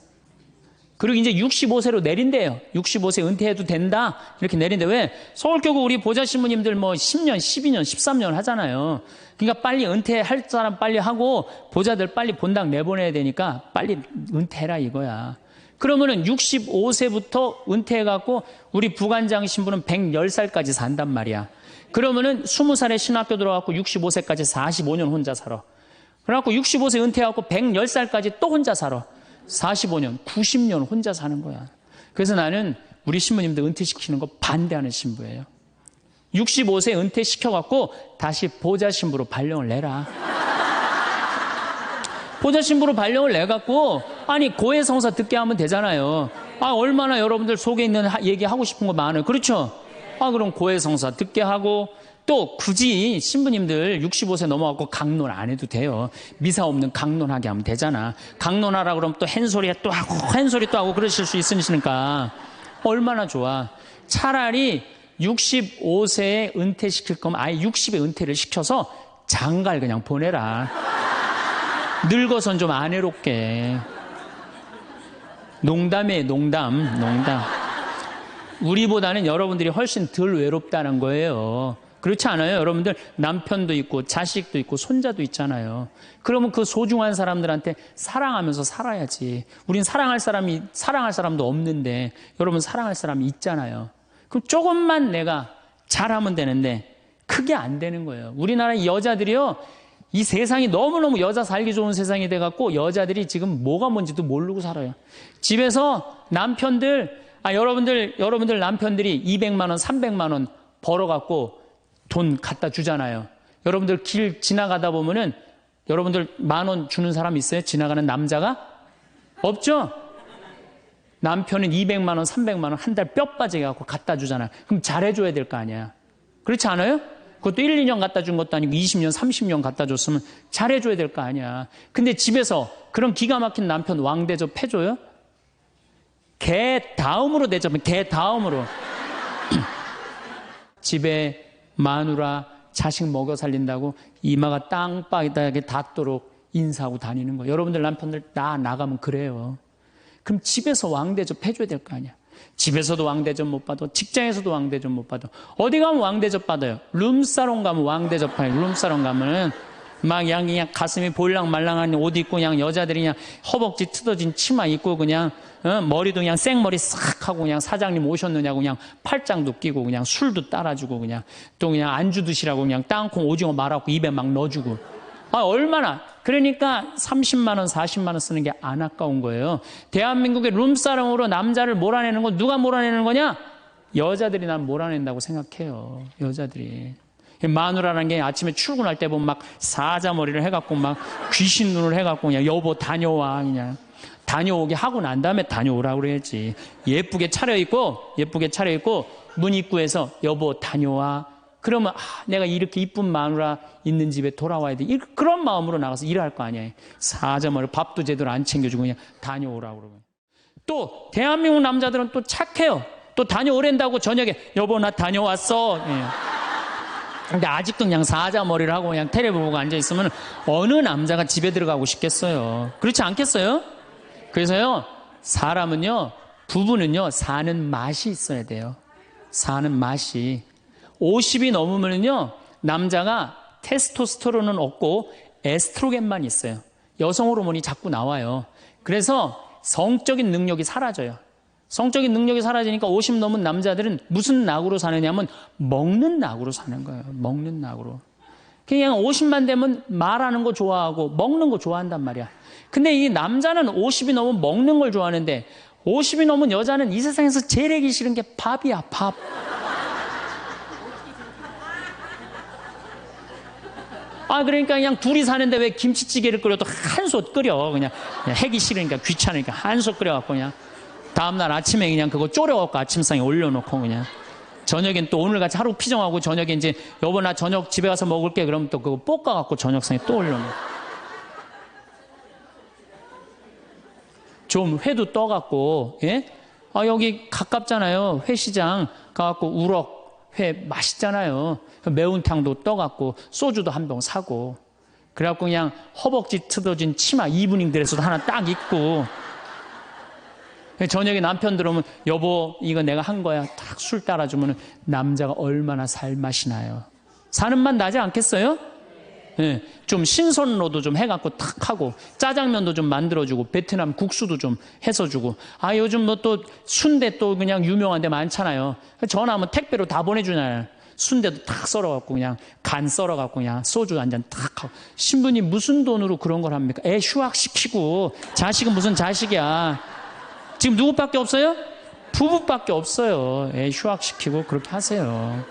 그리고 이제 65세로 내린대요. 65세 은퇴해도 된다. 이렇게 내린대. 왜? 서울교구 우리 보좌 신부님들 뭐 10년, 12년, 13년 하잖아요. 그러니까 빨리 은퇴할 사람 빨리 하고 보좌들 빨리 본당 내보내야 되니까 빨리 은퇴해라 이거야. 그러면은 65세부터 은퇴해갖고 우리 부관장 신부는 110살까지 산단 말이야. 그러면은 20살에 신학교 들어갖고 65세까지 45년 혼자 살아. 그래갖고 65세 은퇴해갖고 110살까지 또 혼자 살아. 45년, 90년 혼자 사는 거야. 그래서 나는 우리 신부님들 은퇴시키는 거 반대하는 신부예요. 65세 은퇴시켜갖고 다시 보좌 신부로 발령을 내라. 보좌 신부로 발령을 내갖고 아니 고해성사 듣게 하면 되잖아요. 아 얼마나 여러분들 속에 있는 얘기하고 싶은 거 많아요. 그렇죠? 아 그럼 고해성사 듣게 하고 또 굳이 신부님들 65세 넘어가고 강론 안 해도 돼요. 미사 없는 강론하게 하면 되잖아. 강론하라 그러면 또 헨소리 또 하고 헨소리 또 하고 그러실 수 있으니까 얼마나 좋아. 차라리 65세에 은퇴시킬 거면 아예 60에 은퇴를 시켜서 장가를 그냥 보내라. 늙어선 좀 안 해롭게. 농담이에요, 농담. 우리보다는 여러분들이 훨씬 덜 외롭다는 거예요. 그렇지 않아요? 여러분들 남편도 있고 자식도 있고 손자도 있잖아요. 그러면 그 소중한 사람들한테 사랑하면서 살아야지. 우린 사랑할 사람도 없는데 여러분 사랑할 사람이 있잖아요. 그럼 조금만 내가 잘하면 되는데 그게 안 되는 거예요. 우리나라 여자들이요. 이 세상이 너무너무 여자 살기 좋은 세상이 돼갖고 여자들이 지금 뭐가 뭔지도 모르고 살아요. 집에서 남편들, 여러분들 남편들이 200만 원, 300만 원 벌어갖고 돈 갖다 주잖아요. 여러분들 길 지나가다 보면은 여러분들 10,000원 주는 사람 있어요? 지나가는 남자가? 없죠? 남편은 200만 원, 300만 원 한 달 뼈 빠지게 갖고 갖다 주잖아요. 그럼 잘해줘야 될 거 아니야. 그렇지 않아요? 그것도 1, 2년 갖다 준 것도 아니고 20년, 30년 갖다 줬으면 잘해줘야 될 거 아니야. 근데 집에서 그런 기가 막힌 남편 왕대접 해줘요? 개 다음으로 대접은 개 다음으로. 집에 마누라 자식 먹여 살린다고 이마가 땅바닥에 닿도록 인사하고 다니는 거예요. 여러분들 남편들 나가면 그래요. 그럼 집에서 왕대접 해줘야 될 거 아니야. 집에서도 왕대접 못 받아. 직장에서도 왕대접 못 받아. 어디 가면 왕대접 받아요. 룸사롱 가면 왕대접 받아요. 룸사롱 가면은 막 그냥 가슴이 볼랑말랑한 옷 입고 그냥 여자들이 그냥 허벅지 뜯어진 치마 입고 그냥 머리도 그냥 생머리 싹 하고 그냥 사장님 오셨느냐고 그냥 팔짱도 끼고 그냥 술도 따라주고 그냥 또 그냥 안주 드시라고 그냥 땅콩 오징어 말아갖고 입에 막 넣어주고. 얼마나. 그러니까 30만 원, 40만 원 쓰는 게 안 아까운 거예요. 대한민국의 룸사롱으로 남자를 몰아내는 건 누가 몰아내는 거냐? 여자들이 난 몰아낸다고 생각해요. 여자들이. 마누라라는 게 아침에 출근할 때 보면 막 사자머리를 해갖고 막 귀신 눈을 해갖고 그냥 여보 다녀와 그냥 다녀오게 하고 난 다음에 다녀오라고 그래야지. 예쁘게 차려입고 문 입구에서 여보 다녀와. 그러면 내가 이렇게 이쁜 마누라 있는 집에 돌아와야 돼. 그런 마음으로 나가서 일할 거 아니에요. 사자머리 밥도 제대로 안 챙겨주고 그냥 다녀오라고 그러고. 또 대한민국 남자들은 또 착해요. 또 다녀오랜다고 저녁에 여보 나 다녀왔어. 예. 근데 아직도 그냥 사자머리를 하고 그냥 텔레비 보고 앉아있으면 어느 남자가 집에 들어가고 싶겠어요. 그렇지 않겠어요? 그래서요, 사람은요, 부부는요, 사는 맛이 있어야 돼요. 사는 맛이. 50이 넘으면요, 남자가 테스토스테론은 없고 에스트로겐만 있어요. 여성 호르몬이 자꾸 나와요. 그래서 성적인 능력이 사라져요. 성적인 능력이 사라지니까 50 넘은 남자들은 무슨 낙으로 사느냐면 먹는 낙으로 사는 거예요. 먹는 낙으로. 그냥 50만 되면 말하는 거 좋아하고 먹는 거 좋아한단 말이야. 근데 이 남자는 50이 넘으면 먹는 걸 좋아하는데 50이 넘은 여자는 이 세상에서 제일 하기 싫은 게 밥이야, 밥. 그러니까 그냥 둘이 사는데 왜 김치찌개를 끓여도 한솥 끓여. 그냥 하기 싫으니까 귀찮으니까 한솥 끓여갖고 그냥 다음날 아침에 그냥 그거 졸여갖고 아침상에 올려놓고 그냥 저녁엔 또 오늘같이 하루 피정하고 저녁에 이제 여보 나 저녁 집에 가서 먹을게 그러면 또 그거 볶아갖고 저녁상에 또 올려놓고 좀 회도 떠갖고 예? 여기 가깝잖아요. 회시장 가갖고 우럭 회 맛있잖아요. 매운탕도 떠갖고 소주도 한 병 사고 그래갖고 그냥 허벅지 뜯어진 치마 이브닝 드레스도 하나 딱 입고 저녁에 남편 들어오면 여보 이거 내가 한 거야 딱 술 따라주면 남자가 얼마나 살맛이 나요. 사는 맛 나지 않겠어요? 예, 좀 신선로도 좀 해갖고 탁 하고 짜장면도 좀 만들어주고 베트남 국수도 좀 해서 주고 요즘 뭐 또 순대 또 그냥 유명한 데 많잖아요. 전화하면 택배로 다 보내주잖아요. 순대도 탁 썰어갖고 그냥 간 썰어갖고 그냥 소주 한 잔 탁 하고 신부님 무슨 돈으로 그런 걸 합니까? 애 휴학시키고 자식은 무슨 자식이야. 지금 누구밖에 없어요? 부부밖에 없어요. 애 휴학시키고 그렇게 하세요.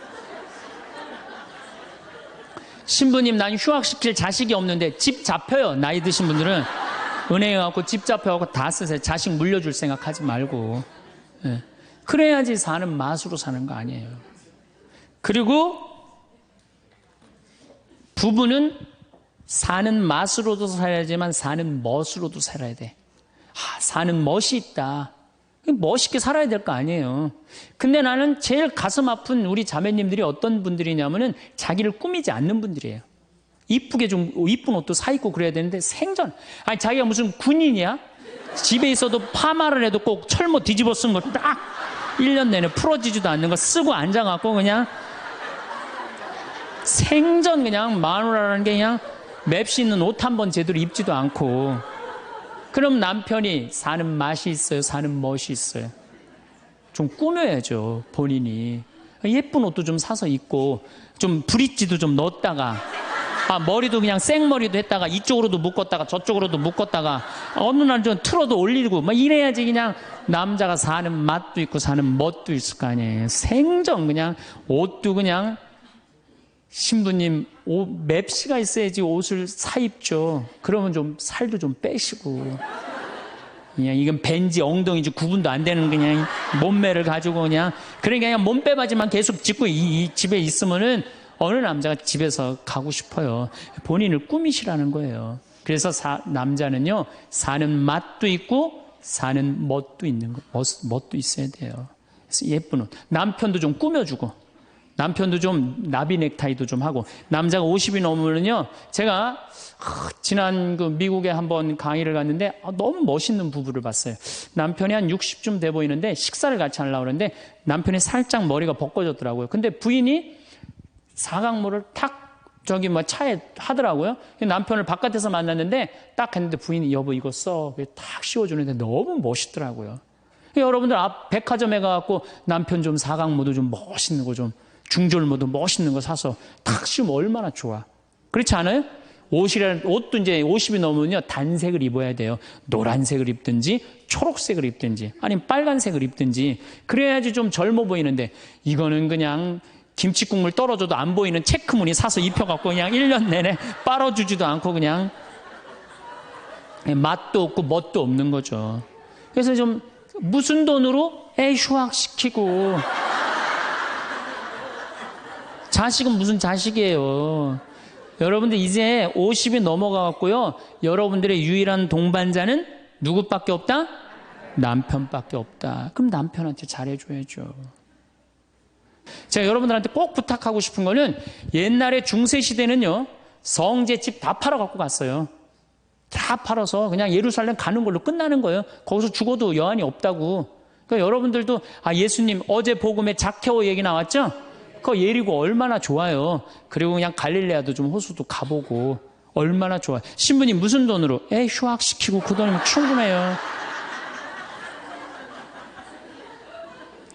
신부님 난 휴학시킬 자식이 없는데 집 잡혀요. 나이 드신 분들은 은행에 가고 집 잡혀갖고 다 쓰세요. 자식 물려줄 생각하지 말고. 예. 그래야지 사는 맛으로 사는 거 아니에요. 그리고 부부는 사는 맛으로도 살아야지만 사는 멋으로도 살아야 돼. 사는 멋이 있다. 멋있게 살아야 될 거 아니에요. 근데 나는 제일 가슴 아픈 우리 자매님들이 어떤 분들이냐면은 자기를 꾸미지 않는 분들이에요. 이쁘게 좀 이쁜 옷도 사 입고 그래야 되는데 생전 자기가 무슨 군인이야? 집에 있어도 파마를 해도 꼭 철모 뒤집어 쓴 거 딱 1년 내내 풀어지지도 않는 거 쓰고 앉아갖고 그냥 생전 그냥 마누라라는 게 그냥 맵시 있는 옷 한 번 제대로 입지도 않고 그럼 남편이 사는 맛이 있어요? 사는 멋이 있어요? 좀 꾸며야죠, 본인이. 예쁜 옷도 좀 사서 입고, 좀 브릿지도 좀 넣었다가, 머리도 그냥 생머리도 했다가, 이쪽으로도 묶었다가, 저쪽으로도 묶었다가, 어느 날 좀 틀어도 올리고, 막 이래야지 그냥 남자가 사는 맛도 있고, 사는 멋도 있을 거 아니에요. 생전 그냥, 옷도 그냥, 신부님 맵시가 있어야지 옷을 사 입죠. 그러면 좀 살도 좀 빼시고 그냥 이건 벤지 엉덩이지 구분도 안 되는 그냥 몸매를 가지고 그러니까 몸빼바지만 계속 짚고 이 집에 있으면은 어느 남자가 집에서 가고 싶어요. 본인을 꾸미시라는 거예요. 그래서 남자는요 사는 맛도 있고 사는 멋도 있는 거, 멋도 있어야 돼요. 그래서 예쁜 옷. 남편도 좀 꾸며주고. 남편도 좀 나비 넥타이도 좀 하고 남자가 50이 넘으면요 제가 지난 그 미국에 한번 강의를 갔는데 너무 멋있는 부부를 봤어요. 남편이 한 60쯤 돼 보이는데 식사를 같이 하려고 그러는데 남편이 살짝 머리가 벗겨졌더라고요. 근데 부인이 사각모를 탁 차에 하더라고요. 남편을 바깥에서 만났는데 딱 했는데 부인이 여보 이거 써 탁 씌워주는데 너무 멋있더라고요. 여러분들 앞 백화점에 가갖고 남편 좀 사각모도 좀 멋있는 거 좀 중절모도 멋있는 거 사서 탁 씌우면 얼마나 좋아. 그렇지 않아요? 옷도 이제 50이 넘으면요 단색을 입어야 돼요. 노란색을 입든지 초록색을 입든지 아니면 빨간색을 입든지 그래야지 좀 젊어 보이는데 이거는 그냥 김치국물 떨어져도 안 보이는 체크무늬 사서 입혀갖고 그냥 1년 내내 빨아주지도 않고 그냥 맛도 없고 멋도 없는 거죠. 그래서 좀 무슨 돈으로 애 휴학시키고 자식은 무슨 자식이에요. 여러분들 이제 50이 넘어가갖고요. 여러분들의 유일한 동반자는 누구밖에 없다? 남편밖에 없다. 그럼 남편한테 잘해줘야죠. 제가 여러분들한테 꼭 부탁하고 싶은 거는 옛날에 중세시대는요. 성제 집 다 팔아 갖고 갔어요. 다 팔아서 그냥 예루살렘 가는 걸로 끝나는 거예요. 거기서 죽어도 여한이 없다고. 그러니까 여러분들도 예수님 어제 복음에 자케오 얘기 나왔죠? 그 예리고 얼마나 좋아요. 그리고 그냥 갈릴레아도 좀 호수도 가보고 얼마나 좋아요. 신부님 무슨 돈으로? 휴학시키고 그 돈이면 충분해요.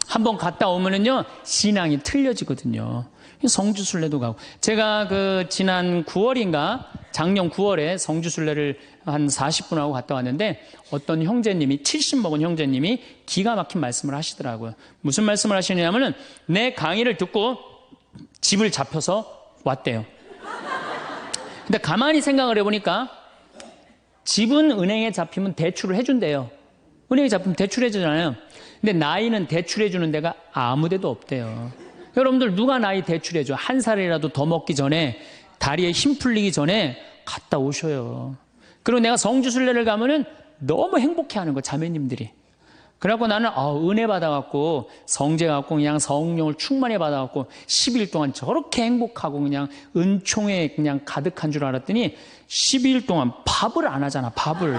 한번 갔다 오면은요 신앙이 틀려지거든요. 성주순례도 가고 제가 지난 9월인가 작년 9월에 성주순례를 한 40분 하고 갔다 왔는데 어떤 형제님이 70 먹은 형제님이 기가 막힌 말씀을 하시더라고요. 무슨 말씀을 하시냐면은 내 강의를 듣고 집을 잡혀서 왔대요. 근데 가만히 생각을 해보니까 집은 은행에 잡히면 대출을 해준대요. 은행에 잡히면 대출해주잖아요. 근데 나이는 대출해주는 데가 아무 데도 없대요. 여러분들 누가 나이 대출해줘? 한 살이라도 더 먹기 전에 다리에 힘 풀리기 전에 갔다 오셔요. 그리고 내가 성주순례를 가면은 너무 행복해하는 거 자매님들이. 그래갖고 나는 은혜 받아갖고 성제 갖고 그냥 성령을 충만히 받아갖고 10일 동안 저렇게 행복하고 그냥 은총에 그냥 가득한 줄 알았더니 12일 동안 밥을 안 하잖아. 밥을.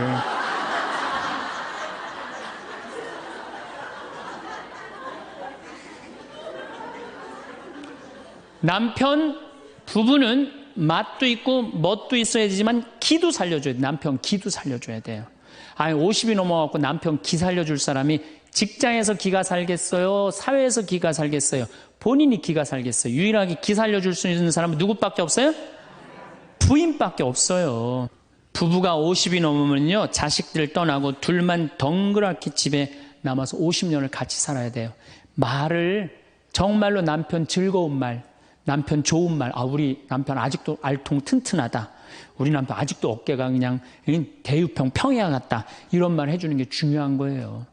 남편 부부는 맛도 있고 멋도 있어야 되지만 기도 살려줘야 돼. 남편 기도 살려줘야 돼요. 아니 50이 넘어갖고 남편 기 살려줄 사람이 직장에서 기가 살겠어요? 사회에서 기가 살겠어요? 본인이 기가 살겠어요? 유일하게 기 살려줄 수 있는 사람은 누구밖에 없어요? 부인밖에 없어요. 부부가 50이 넘으면요, 자식들 떠나고 둘만 덩그랗게 집에 남아서 50년을 같이 살아야 돼요. 말을 정말로 남편 즐거운 말, 남편 좋은 말, 우리 남편 아직도 알통 튼튼하다, 우리 남편 아직도 어깨가 그냥 대유평 평야 같다, 이런 말 해주는 게 중요한 거예요.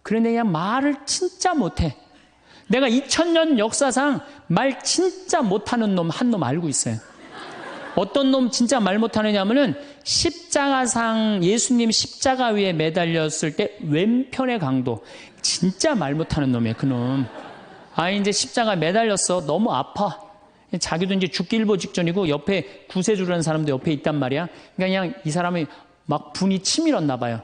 그런데 그냥 말을 진짜 못해. 내가 2000년 역사상 말 진짜 못하는 놈 한 놈 알고 있어요. 어떤 놈 진짜 말 못하느냐면은 십자가상 예수님 십자가 위에 매달렸을 때 왼편의 강도, 진짜 말 못하는 놈이에요. 그놈. 이제 십자가 매달렸어. 너무 아파. 자기도 이제 죽기 일보 직전이고 옆에 구세주라는 사람도 옆에 있단 말이야. 그냥 이 사람이 막 분이 치밀었나 봐요.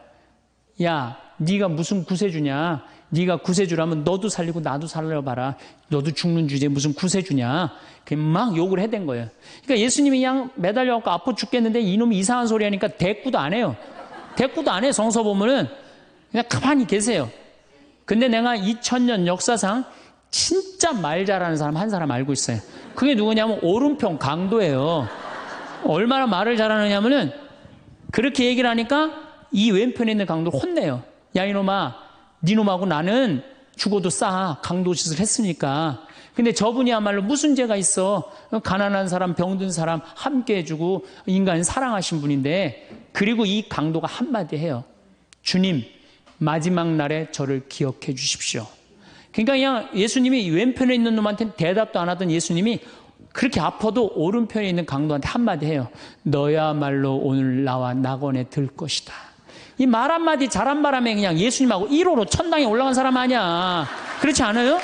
야, 네가 무슨 구세주냐? 네가 구세주라면 너도 살리고 나도 살려봐라. 너도 죽는 주제에 무슨 구세주냐? 막 욕을 해댄 거예요. 그러니까 예수님이 그냥 매달려갖고 아파 죽겠는데 이놈이 이상한 소리 하니까 대꾸도 안 해요. 대꾸도 안 해. 성서 보면은 그냥 가만히 계세요. 근데 내가 2000년 역사상 진짜 말 잘하는 사람 한 사람 알고 있어요. 그게 누구냐면 오른편 강도예요. 얼마나 말을 잘하느냐면은 그렇게 얘기를 하니까 이 왼편에 있는 강도를 혼내요. 야, 이놈아, 니놈하고 나는 죽어도 싸. 강도 짓을 했으니까. 근데 저분이야말로 무슨 죄가 있어. 가난한 사람, 병든 사람 함께 해주고 인간 사랑하신 분인데, 그리고 이 강도가 한마디 해요. 주님, 마지막 날에 저를 기억해 주십시오. 그러니까 그냥 예수님이 왼편에 있는 놈한테는 대답도 안 하던 예수님이 그렇게 아파도 오른편에 있는 강도한테 한마디 해요. 너야말로 오늘 나와 낙원에 들 것이다. 이 말 한마디 잘한 바람에 그냥 예수님하고 1호로 천당에 올라간 사람 아니야. 그렇지 않아요?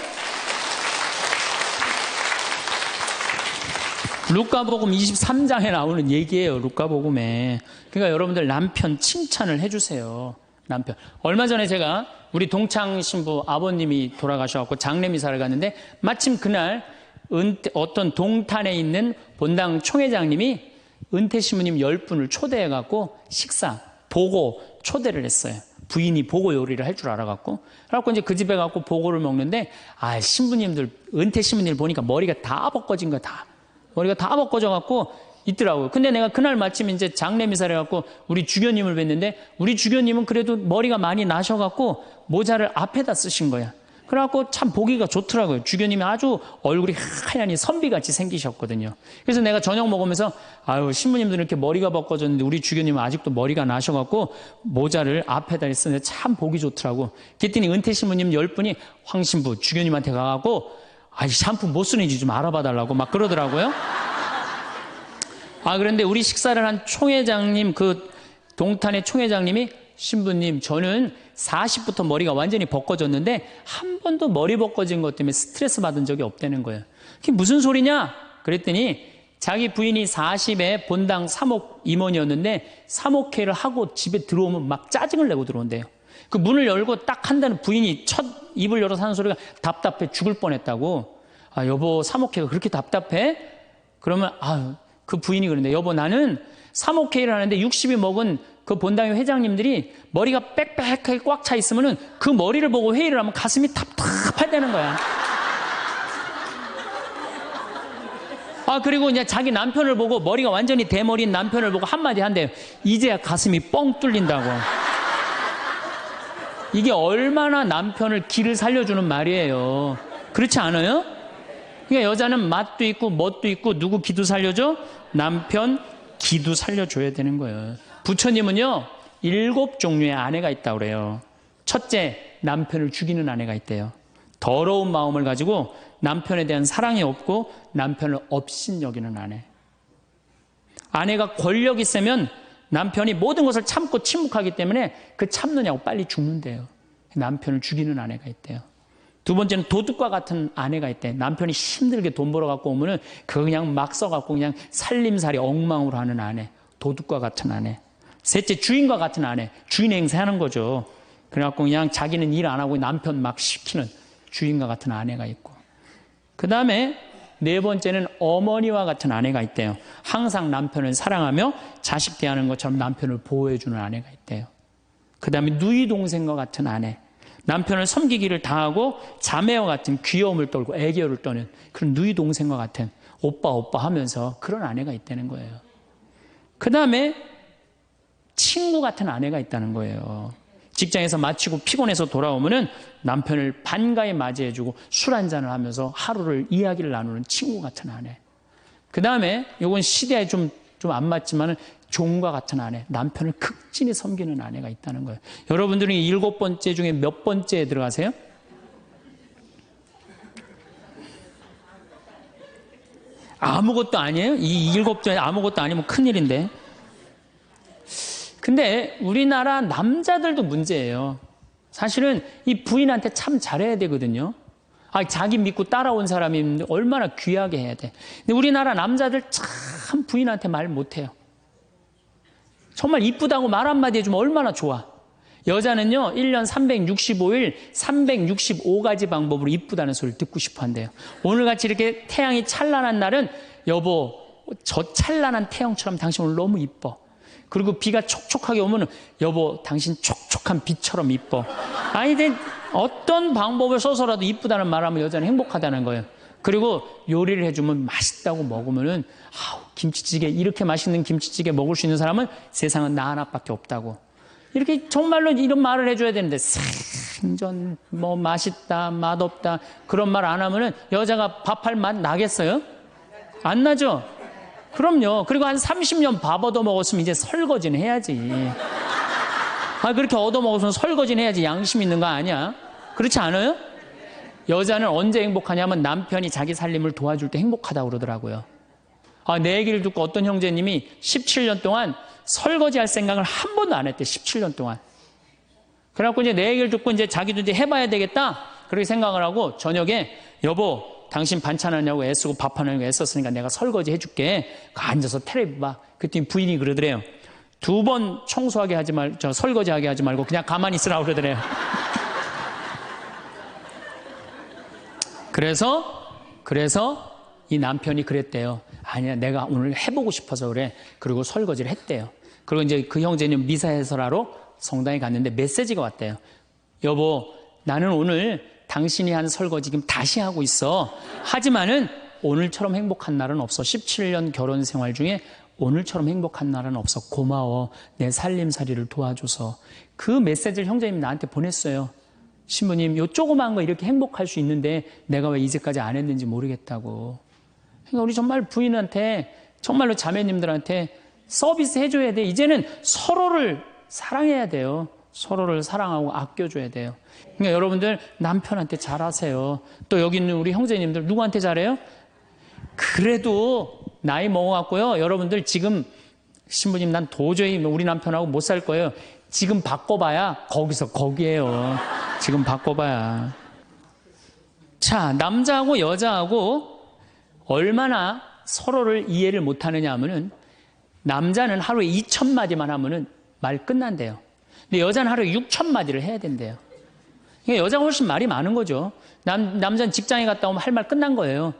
루카복음 23장에 나오는 얘기예요. 루카복음에. 그러니까 여러분들 남편 칭찬을 해주세요. 남편. 얼마 전에 제가 우리 동창 신부 아버님이 돌아가셔서 장례미사를 갔는데 마침 그날 어떤 동탄에 있는 본당 총회장님이 은퇴 신부님 10분을 초대해갖고 식사, 보고 초대를 했어요. 부인이 보고 요리를 할 줄 알아갖고. 그래갖고 이제 그 집에 가고 보고를 먹는데, 신부님들, 은퇴 신부님들 보니까 머리가 다 벗겨진 거야, 다. 머리가 다 벗겨져갖고 있더라고요. 근데 내가 그날 마침 이제 장례미사를 해갖고 우리 주교님을 뵀는데, 우리 주교님은 그래도 머리가 많이 나셔갖고 모자를 앞에다 쓰신 거야. 그래갖고 참 보기가 좋더라고요. 주교님이 아주 얼굴이 하얀이 선비같이 생기셨거든요. 그래서 내가 저녁 먹으면서 신부님들은 이렇게 머리가 벗겨졌는데 우리 주교님은 아직도 머리가 나셔갖고 모자를 앞에다 쓰는데 참 보기 좋더라고. 그랬더니 은퇴 신부님 10분이 황 신부 주교님한테 가갖고 샴푸 못 쓰는지 좀 알아봐 달라고 막 그러더라고요. 그런데 우리 식사를 한 총회장님, 그 동탄의 총회장님이, 신부님, 저는 40부터 머리가 완전히 벗겨졌는데 한 번도 머리 벗겨진 것 때문에 스트레스 받은 적이 없다는 거예요. 그게 무슨 소리냐? 그랬더니 자기 부인이 40에 본당 사목 임원이었는데 사목회를 하고 집에 들어오면 막 짜증을 내고 들어온대요. 그 문을 열고 딱 한다는 부인이 첫 입을 열어서 하는 소리가 답답해 죽을 뻔했다고. 여보, 사목회가 그렇게 답답해? 그러면 그 부인이 그러는데, 여보, 나는 사목회를 하는데 60이 먹은 그 본당의 회장님들이 머리가 빽빽하게 꽉 차 있으면은 그 머리를 보고 회의를 하면 가슴이 답답하다는 거야. 그리고 이제 자기 남편을 보고, 머리가 완전히 대머리인 남편을 보고 한마디 한대요. 이제야 가슴이 뻥 뚫린다고. 이게 얼마나 남편을 기를 살려주는 말이에요. 그렇지 않아요? 그러니까 여자는 맛도 있고 멋도 있고 누구 기도 살려줘? 남편 기도 살려줘야 되는 거예요. 부처님은요 7종류의 아내가 있다고 그래요. 첫째, 남편을 죽이는 아내가 있대요. 더러운 마음을 가지고 남편에 대한 사랑이 없고 남편을 업신여기는 아내. 아내가 권력 있으면 남편이 모든 것을 참고 침묵하기 때문에 그 참느냐고 빨리 죽는데요. 남편을 죽이는 아내가 있대요. 두 번째는 도둑과 같은 아내가 있대. 남편이 힘들게 돈 벌어갖고 오면은 그거 그냥 막 써갖고 그냥 살림살이 엉망으로 하는 아내. 도둑과 같은 아내. 셋째, 주인과 같은 아내. 주인 행세하는 거죠. 그래갖고 그냥 자기는 일 안 하고 남편 막 시키는 주인과 같은 아내가 있고. 그 다음에 네 번째는 어머니와 같은 아내가 있대요. 항상 남편을 사랑하며 자식 대하는 것처럼 남편을 보호해주는 아내가 있대요. 그 다음에 누이 동생과 같은 아내. 남편을 섬기기를 다하고 자매와 같은 귀여움을 떨고 애교를 떠는 그런 누이 동생과 같은 오빠 하면서 그런 아내가 있다는 거예요. 그 다음에 친구 같은 아내가 있다는 거예요. 직장에서 마치고 피곤해서 돌아오면은 남편을 반가이 맞이해주고 술 한잔을 하면서 하루를 이야기를 나누는 친구 같은 아내. 그 다음에 이건 시대에 좀 안 맞지만은 종과 같은 아내, 남편을 극진히 섬기는 아내가 있다는 거예요. 여러분들은 이 7번째 중에 몇 번째에 들어가세요? 아무것도 아니에요? 이 7번째 아무것도 아니면 큰일인데. 근데 우리나라 남자들도 문제예요. 사실은 이 부인한테 참 잘해야 되거든요. 자기 믿고 따라온 사람이 얼마나 귀하게 해야 돼. 근데 우리나라 남자들 참 부인한테 말 못해요. 정말 이쁘다고 말 한마디 해주면 얼마나 좋아. 여자는요 1년 365일 365가지 방법으로 이쁘다는 소리를 듣고 싶어 한대요. 오늘같이 이렇게 태양이 찬란한 날은 여보 저 찬란한 태양처럼 당신 오늘 너무 이뻐. 그리고 비가 촉촉하게 오면 여보 당신 촉촉한 비처럼 이뻐. 이제 어떤 방법을 써서라도 이쁘다는 말하면 여자는 행복하다는 거예요. 그리고 요리를 해주면 맛있다고 먹으면은 김치찌개 이렇게 맛있는 김치찌개 먹을 수 있는 사람은 세상은 나 하나밖에 없다고. 이렇게 정말로 이런 말을 해줘야 되는데 생전 뭐 맛있다 맛없다 그런 말 안 하면은 여자가 밥할 맛 나겠어요? 안 나죠? 그럼요. 그리고 한 30년 밥 얻어먹었으면 이제 설거지는 해야지. 그렇게 얻어먹었으면 설거지는 해야지. 양심 있는 거 아니야? 그렇지 않아요? 여자는 언제 행복하냐면 남편이 자기 살림을 도와줄 때 행복하다고 그러더라고요. 내 얘기를 듣고 어떤 형제님이 17년 동안 설거지할 생각을 한 번도 안 했대. 17년 동안. 그래갖고 이제 내 얘기를 듣고 이제 자기도 이제 해봐야 되겠다. 그렇게 생각을 하고 저녁에 여보 당신 반찬하냐고 애쓰고 밥하냐고 애썼으니까 내가 설거지 해줄게. 앉아서 텔레비 봐. 그랬더니 부인이 그러더래요. 2번 청소하게 하지 설거지하게 하지 말고 그냥 가만히 있으라고 그러더래요. 그래서 이 남편이 그랬대요. 아니야, 내가 오늘 해보고 싶어서 그래. 그리고 설거지를 했대요. 그리고 이제 그 형제는 미사 해설하러 성당에 갔는데 메시지가 왔대요. 여보, 나는 오늘 당신이 한 설거지 지금 다시 하고 있어. 하지만은 오늘처럼 행복한 날은 없어. 17년 결혼 생활 중에 오늘처럼 행복한 날은 없어. 고마워. 내 살림살이를 도와줘서. 그 메시지를 형제님이 나한테 보냈어요. 신부님, 요 조그만 거 이렇게 행복할 수 있는데 내가 왜 이제까지 안 했는지 모르겠다고. 그러니까 우리 정말 부인한테, 정말로 자매님들한테 서비스 해줘야 돼. 이제는 서로를 사랑해야 돼요. 서로를 사랑하고 아껴줘야 돼요. 그러니까 여러분들 남편한테 잘하세요. 또 여기 있는 우리 형제님들 누구한테 잘해요? 그래도 나이 먹어갖고요. 여러분들 지금 신부님 난 도저히 우리 남편하고 못 살 거예요. 지금 바꿔봐야 거기서 거기에요. 지금 바꿔봐야. 자, 남자하고 여자하고 얼마나 서로를 이해를 못하느냐 하면은 남자는 하루에 2,000마디만 하면은 말 끝난대요. 근데 여자는 하루에 6,000마디를 해야 된대요. 그러니까 여자가 훨씬 말이 많은 거죠. 남자는 직장에 갔다 오면 할 말 끝난 거예요.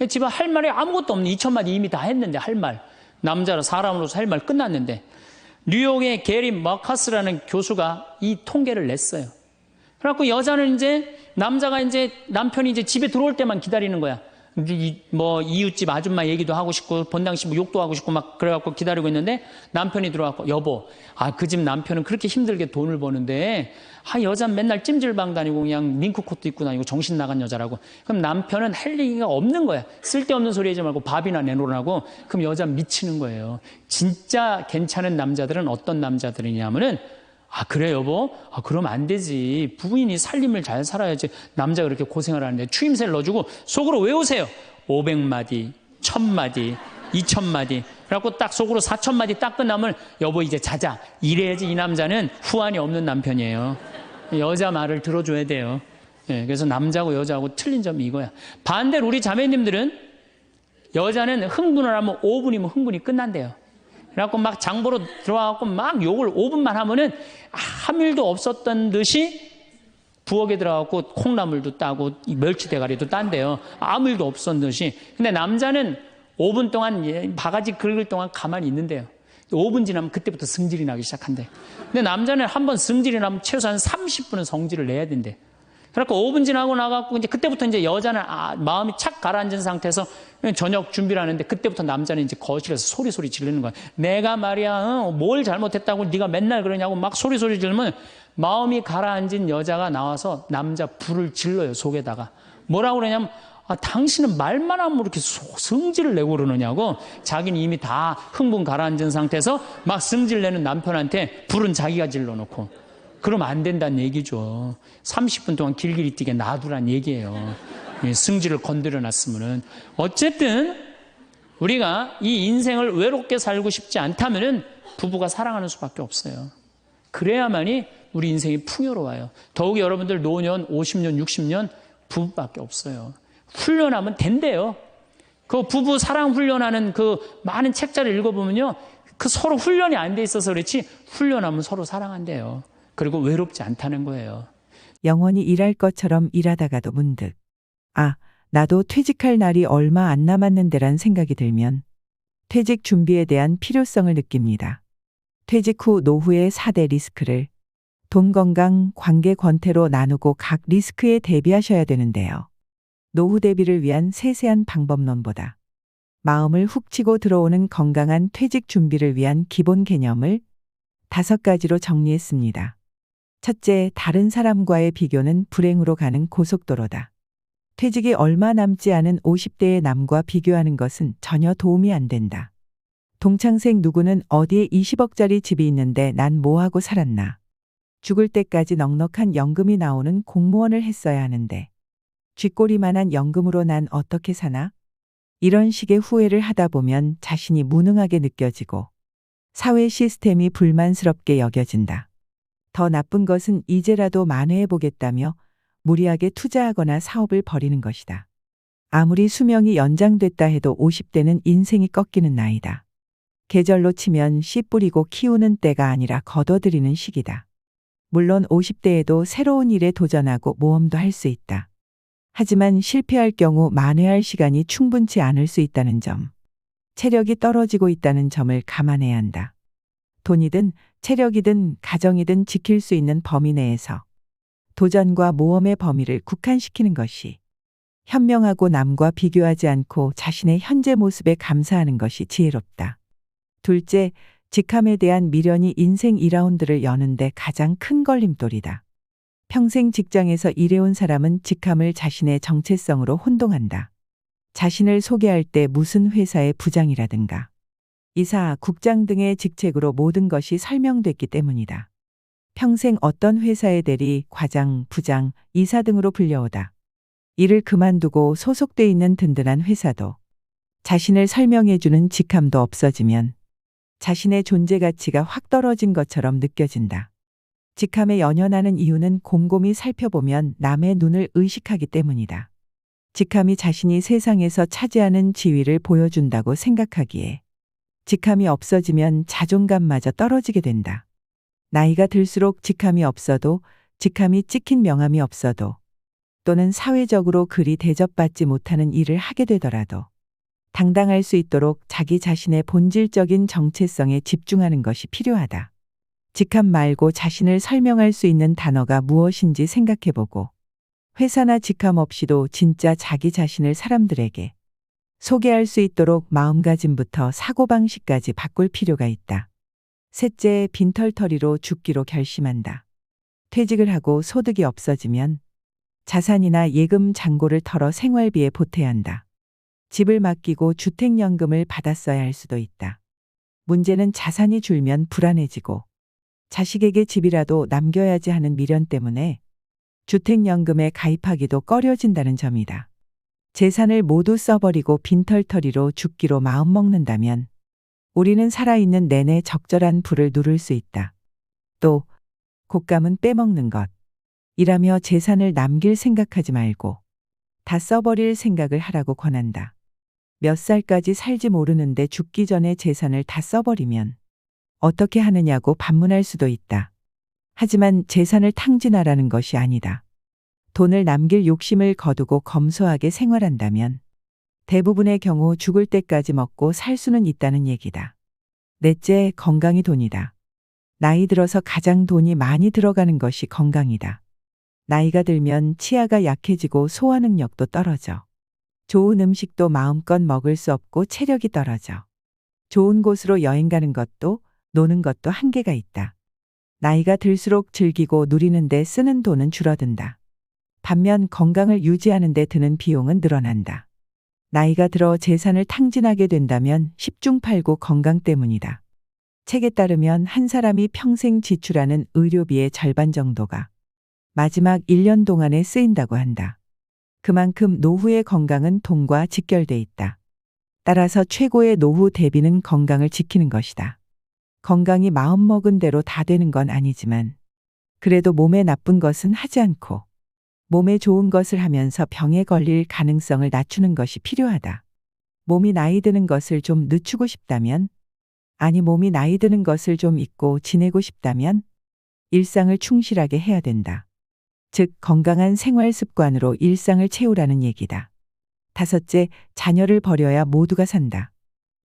집에 할 말이 아무것도 없는 2,000마디 이미 다 했는데 할 말. 남자로 사람으로서 할 말 끝났는데. 뉴욕의 게리 머커스라는 교수가 이 통계를 냈어요. 그래갖고 여자는 이제 남편이 이제 집에 들어올 때만 기다리는 거야. 뭐 이웃집 아줌마 얘기도 하고 싶고 본당시 뭐 욕도 하고 싶고 막 그래갖고 기다리고 있는데 남편이 들어와서 여보, 그 집 남편은 그렇게 힘들게 돈을 버는데 여자는 맨날 찜질방 다니고 그냥 밍크코트 입고 다니고 정신 나간 여자라고. 그럼 남편은 할 얘기가 없는 거야. 쓸데없는 소리 하지 말고 밥이나 내놓으라고. 그럼 여자는 미치는 거예요. 진짜 괜찮은 남자들은 어떤 남자들이냐면은 그래 여보? 그럼 안 되지. 부인이 살림을 잘 살아야지. 남자가 그렇게 고생을 하는데 추임새를 넣어주고 속으로 외우세요. 500마디, 1000마디, 2000마디. 그래갖고 딱 속으로 4000마디 딱 끝나면 여보 이제 자자. 이래야지 이 남자는 후환이 없는 남편이에요. 여자 말을 들어줘야 돼요. 그래서 남자하고 여자하고 틀린 점이 이거야. 반대로 우리 자매님들은 여자는 흥분을 하면 5분이면 흥분이 끝난대요. 그래갖고 막 장보러 들어와갖고 막 욕을 5분만 하면은 아무 일도 없었던 듯이 부엌에 들어가고 콩나물도 따고 멸치 대가리도 딴대요. 아무 일도 없었듯이. 근데 남자는 5분 동안 바가지 긁을 동안 가만히 있는데요. 5분 지나면 그때부터 승질이 나기 시작한대. 근데 남자는 한번 승질이 나면 최소한 30분은 성질을 내야 된대. 그래갖고 5분 지나고 나가고 이제 그때부터 이제 여자는 마음이 착 가라앉은 상태에서 저녁 준비를 하는데 그때부터 남자는 이제 거실에서 소리 지르는 거야. 내가 말이야 뭘 잘못했다고 네가 맨날 그러냐고 막 소리 지르면 마음이 가라앉은 여자가 나와서 남자 불을 질러요, 속에다가. 뭐라고 그러냐면 당신은 말만 하면 이렇게 성질을 내고 그러느냐고. 자기는 이미 다 흥분 가라앉은 상태에서 막 성질 내는 남편한테 불은 자기가 질러놓고. 그러면 안 된다는 얘기죠. 30분 동안 길길이 뛰게 놔두란 얘기예요. 승질을 건드려 놨으면은. 어쨌든 우리가 이 인생을 외롭게 살고 싶지 않다면은 부부가 사랑하는 수밖에 없어요. 그래야만이 우리 인생이 풍요로워요. 더욱이 여러분들 노년 50년, 60년 부부밖에 없어요. 훈련하면 된대요. 그 부부 사랑 훈련하는 그 많은 책자를 읽어보면요. 그 서로 훈련이 안 돼 있어서 그렇지 훈련하면 서로 사랑한대요. 그리고 외롭지 않다는 거예요. 영원히 일할 것처럼 일하다가도 문득 나도 퇴직할 날이 얼마 안 남았는데란 생각이 들면 퇴직 준비에 대한 필요성을 느낍니다. 퇴직 후 노후의 4대 리스크를 돈, 건강, 관계, 권태로 나누고 각 리스크에 대비하셔야 되는데요. 노후 대비를 위한 세세한 방법론보다 마음을 훅 치고 들어오는 건강한 퇴직 준비를 위한 기본 개념을 5가지로 정리했습니다. 첫째, 다른 사람과의 비교는 불행으로 가는 고속도로다. 퇴직이 얼마 남지 않은 50대의 남과 비교하는 것은 전혀 도움이 안 된다. 동창생 누구는 어디에 20억짜리 집이 있는데 난 뭐하고 살았나. 죽을 때까지 넉넉한 연금이 나오는 공무원을 했어야 하는데 쥐꼬리만한 연금으로 난 어떻게 사나? 이런 식의 후회를 하다 보면 자신이 무능하게 느껴지고 사회 시스템이 불만스럽게 여겨진다. 더 나쁜 것은 이제라도 만회해보겠다며 무리하게 투자하거나 사업을 벌이는 것이다. 아무리 수명이 연장됐다 해도 50대는 인생이 꺾이는 나이다. 계절로 치면 씨 뿌리고 키우는 때가 아니라 걷어들이는 시기다. 물론 50대에도 새로운 일에 도전하고 모험도 할 수 있다. 하지만 실패할 경우 만회할 시간이 충분치 않을 수 있다는 점, 체력이 떨어지고 있다는 점을 감안해야 한다. 돈이든 체력이든 가정이든 지킬 수 있는 범위 내에서 도전과 모험의 범위를 국한시키는 것이 현명하고 남과 비교하지 않고 자신의 현재 모습에 감사하는 것이 지혜롭다. 둘째, 직함에 대한 미련이 인생 2라운드를 여는데 가장 큰 걸림돌이다. 평생 직장에서 일해온 사람은 직함을 자신의 정체성으로 혼동한다. 자신을 소개할 때 무슨 회사의 부장이라든가 이사, 국장 등의 직책으로 모든 것이 설명됐기 때문이다. 평생 어떤 회사의 대리, 과장, 부장, 이사 등으로 불려오다. 일을 그만두고 소속돼 있는 든든한 회사도 자신을 설명해주는 직함도 없어지면 자신의 존재 가치가 확 떨어진 것처럼 느껴진다. 직함에 연연하는 이유는 곰곰이 살펴보면 남의 눈을 의식하기 때문이다. 직함이 자신이 세상에서 차지하는 지위를 보여준다고 생각하기에 직함이 없어지면 자존감마저 떨어지게 된다. 나이가 들수록 직함이 없어도, 직함이 찍힌 명함이 없어도, 또는 사회적으로 그리 대접받지 못하는 일을 하게 되더라도 당당할 수 있도록 자기 자신의 본질적인 정체성에 집중하는 것이 필요하다. 직함 말고 자신을 설명할 수 있는 단어가 무엇인지 생각해보고 회사나 직함 없이도 진짜 자기 자신을 사람들에게 소개할 수 있도록 마음가짐부터 사고방식까지 바꿀 필요가 있다. 셋째, 빈털터리로 죽기로 결심한다. 퇴직을 하고 소득이 없어지면 자산이나 예금 잔고를 털어 생활비에 보태야 한다. 집을 맡기고 주택연금을 받았어야 할 수도 있다. 문제는 자산이 줄면 불안해지고 자식에게 집이라도 남겨야지 하는 미련 때문에 주택연금에 가입하기도 꺼려진다는 점이다. 재산을 모두 써버리고 빈털터리로 죽기로 마음먹는다면 우리는 살아있는 내내 적절한 불을 누를 수 있다. 또 곶감은 빼먹는 것. 이라며 재산을 남길 생각하지 말고 다 써버릴 생각을 하라고 권한다. 몇 살까지 살지 모르는데 죽기 전에 재산을 다 써버리면 어떻게 하느냐고 반문할 수도 있다. 하지만 재산을 탕진하라는 것이 아니다. 돈을 남길 욕심을 거두고 검소하게 생활한다면 대부분의 경우 죽을 때까지 먹고 살 수는 있다는 얘기다. 넷째, 건강이 돈이다. 나이 들어서 가장 돈이 많이 들어가는 것이 건강이다. 나이가 들면 치아가 약해지고 소화 능력도 떨어져. 좋은 음식도 마음껏 먹을 수 없고 체력이 떨어져. 좋은 곳으로 여행 가는 것도 노는 것도 한계가 있다. 나이가 들수록 즐기고 누리는데 쓰는 돈은 줄어든다. 반면 건강을 유지하는 데 드는 비용은 늘어난다. 나이가 들어 재산을 탕진하게 된다면 10중 8구 건강 때문이다. 책에 따르면 한 사람이 평생 지출하는 의료비의 절반 정도가 마지막 1년 동안에 쓰인다고 한다. 그만큼 노후의 건강은 돈과 직결돼 있다. 따라서 최고의 노후 대비는 건강을 지키는 것이다. 건강이 마음먹은 대로 다 되는 건 아니지만 그래도 몸에 나쁜 것은 하지 않고 몸에 좋은 것을 하면서 병에 걸릴 가능성을 낮추는 것이 필요하다. 몸이 나이 드는 것을 좀 늦추고 싶다면, 아니 몸이 나이 드는 것을 좀 잊고 지내고 싶다면 일상을 충실하게 해야 된다. 즉 건강한 생활 습관으로 일상을 채우라는 얘기다. 다섯째, 자녀를 버려야 모두가 산다.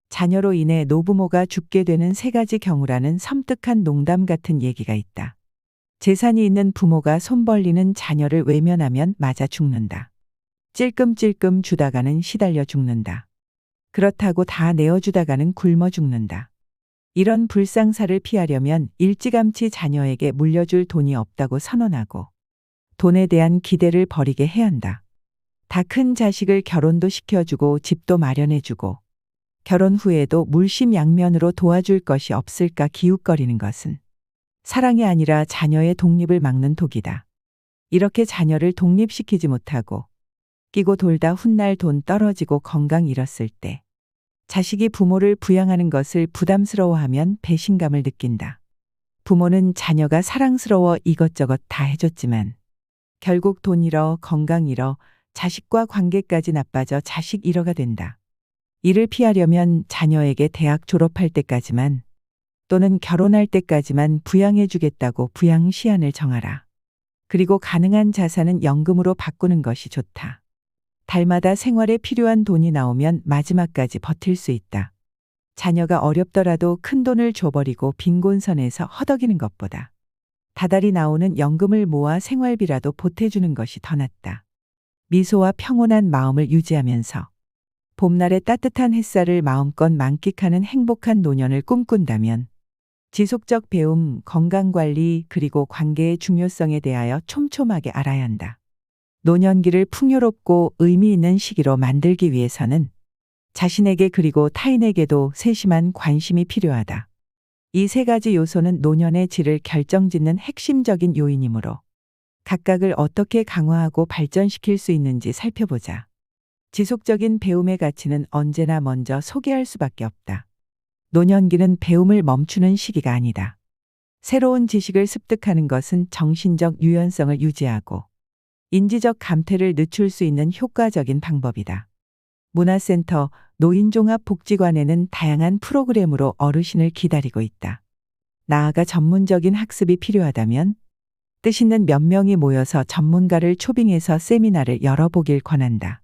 자녀로 인해 노부모가 죽게 되는 세 가지 경우라는 섬뜩한 농담 같은 얘기가 있다. 재산이 있는 부모가 손 벌리는 자녀를 외면하면 맞아 죽는다. 찔끔찔끔 주다가는 시달려 죽는다. 그렇다고 다 내어주다가는 굶어 죽는다. 이런 불상사를 피하려면 일찌감치 자녀에게 물려줄 돈이 없다고 선언하고 돈에 대한 기대를 버리게 해야 한다. 다 큰 자식을 결혼도 시켜주고 집도 마련해주고 결혼 후에도 물심양면으로 도와줄 것이 없을까 기웃거리는 것은 사랑이 아니라 자녀의 독립을 막는 독이다. 이렇게 자녀를 독립시키지 못하고 끼고 돌다 훗날 돈 떨어지고 건강 잃었을 때 자식이 부모를 부양하는 것을 부담스러워하면 배신감을 느낀다. 부모는 자녀가 사랑스러워 이것저것 다 해줬지만 결국 돈 잃어 건강 잃어 자식과 관계까지 나빠져 자식 잃어가 된다. 이를 피하려면 자녀에게 대학 졸업할 때까지만 또는 결혼할 때까지만 부양해주겠다고 부양 시한을 정하라. 그리고 가능한 자산은 연금으로 바꾸는 것이 좋다. 달마다 생활에 필요한 돈이 나오면 마지막까지 버틸 수 있다. 자녀가 어렵더라도 큰 돈을 줘버리고 빈곤선에서 허덕이는 것보다 다달이 나오는 연금을 모아 생활비라도 보태주는 것이 더 낫다. 미소와 평온한 마음을 유지하면서 봄날의 따뜻한 햇살을 마음껏 만끽하는 행복한 노년을 꿈꾼다면 지속적 배움, 건강관리 그리고 관계의 중요성에 대하여 촘촘하게 알아야 한다. 노년기를 풍요롭고 의미 있는 시기로 만들기 위해서는 자신에게 그리고 타인에게도 세심한 관심이 필요하다. 이 세 가지 요소는 노년의 질을 결정짓는 핵심적인 요인이므로 각각을 어떻게 강화하고 발전시킬 수 있는지 살펴보자. 지속적인 배움의 가치는 언제나 먼저 소개할 수밖에 없다. 노년기는 배움을 멈추는 시기가 아니다. 새로운 지식을 습득하는 것은 정신적 유연성을 유지하고 인지적 감퇴를 늦출 수 있는 효과적인 방법이다. 문화센터, 노인종합복지관에는 다양한 프로그램으로 어르신을 기다리고 있다. 나아가 전문적인 학습이 필요하다면 뜻있는 몇 명이 모여서 전문가를 초빙해서 세미나를 열어보길 권한다.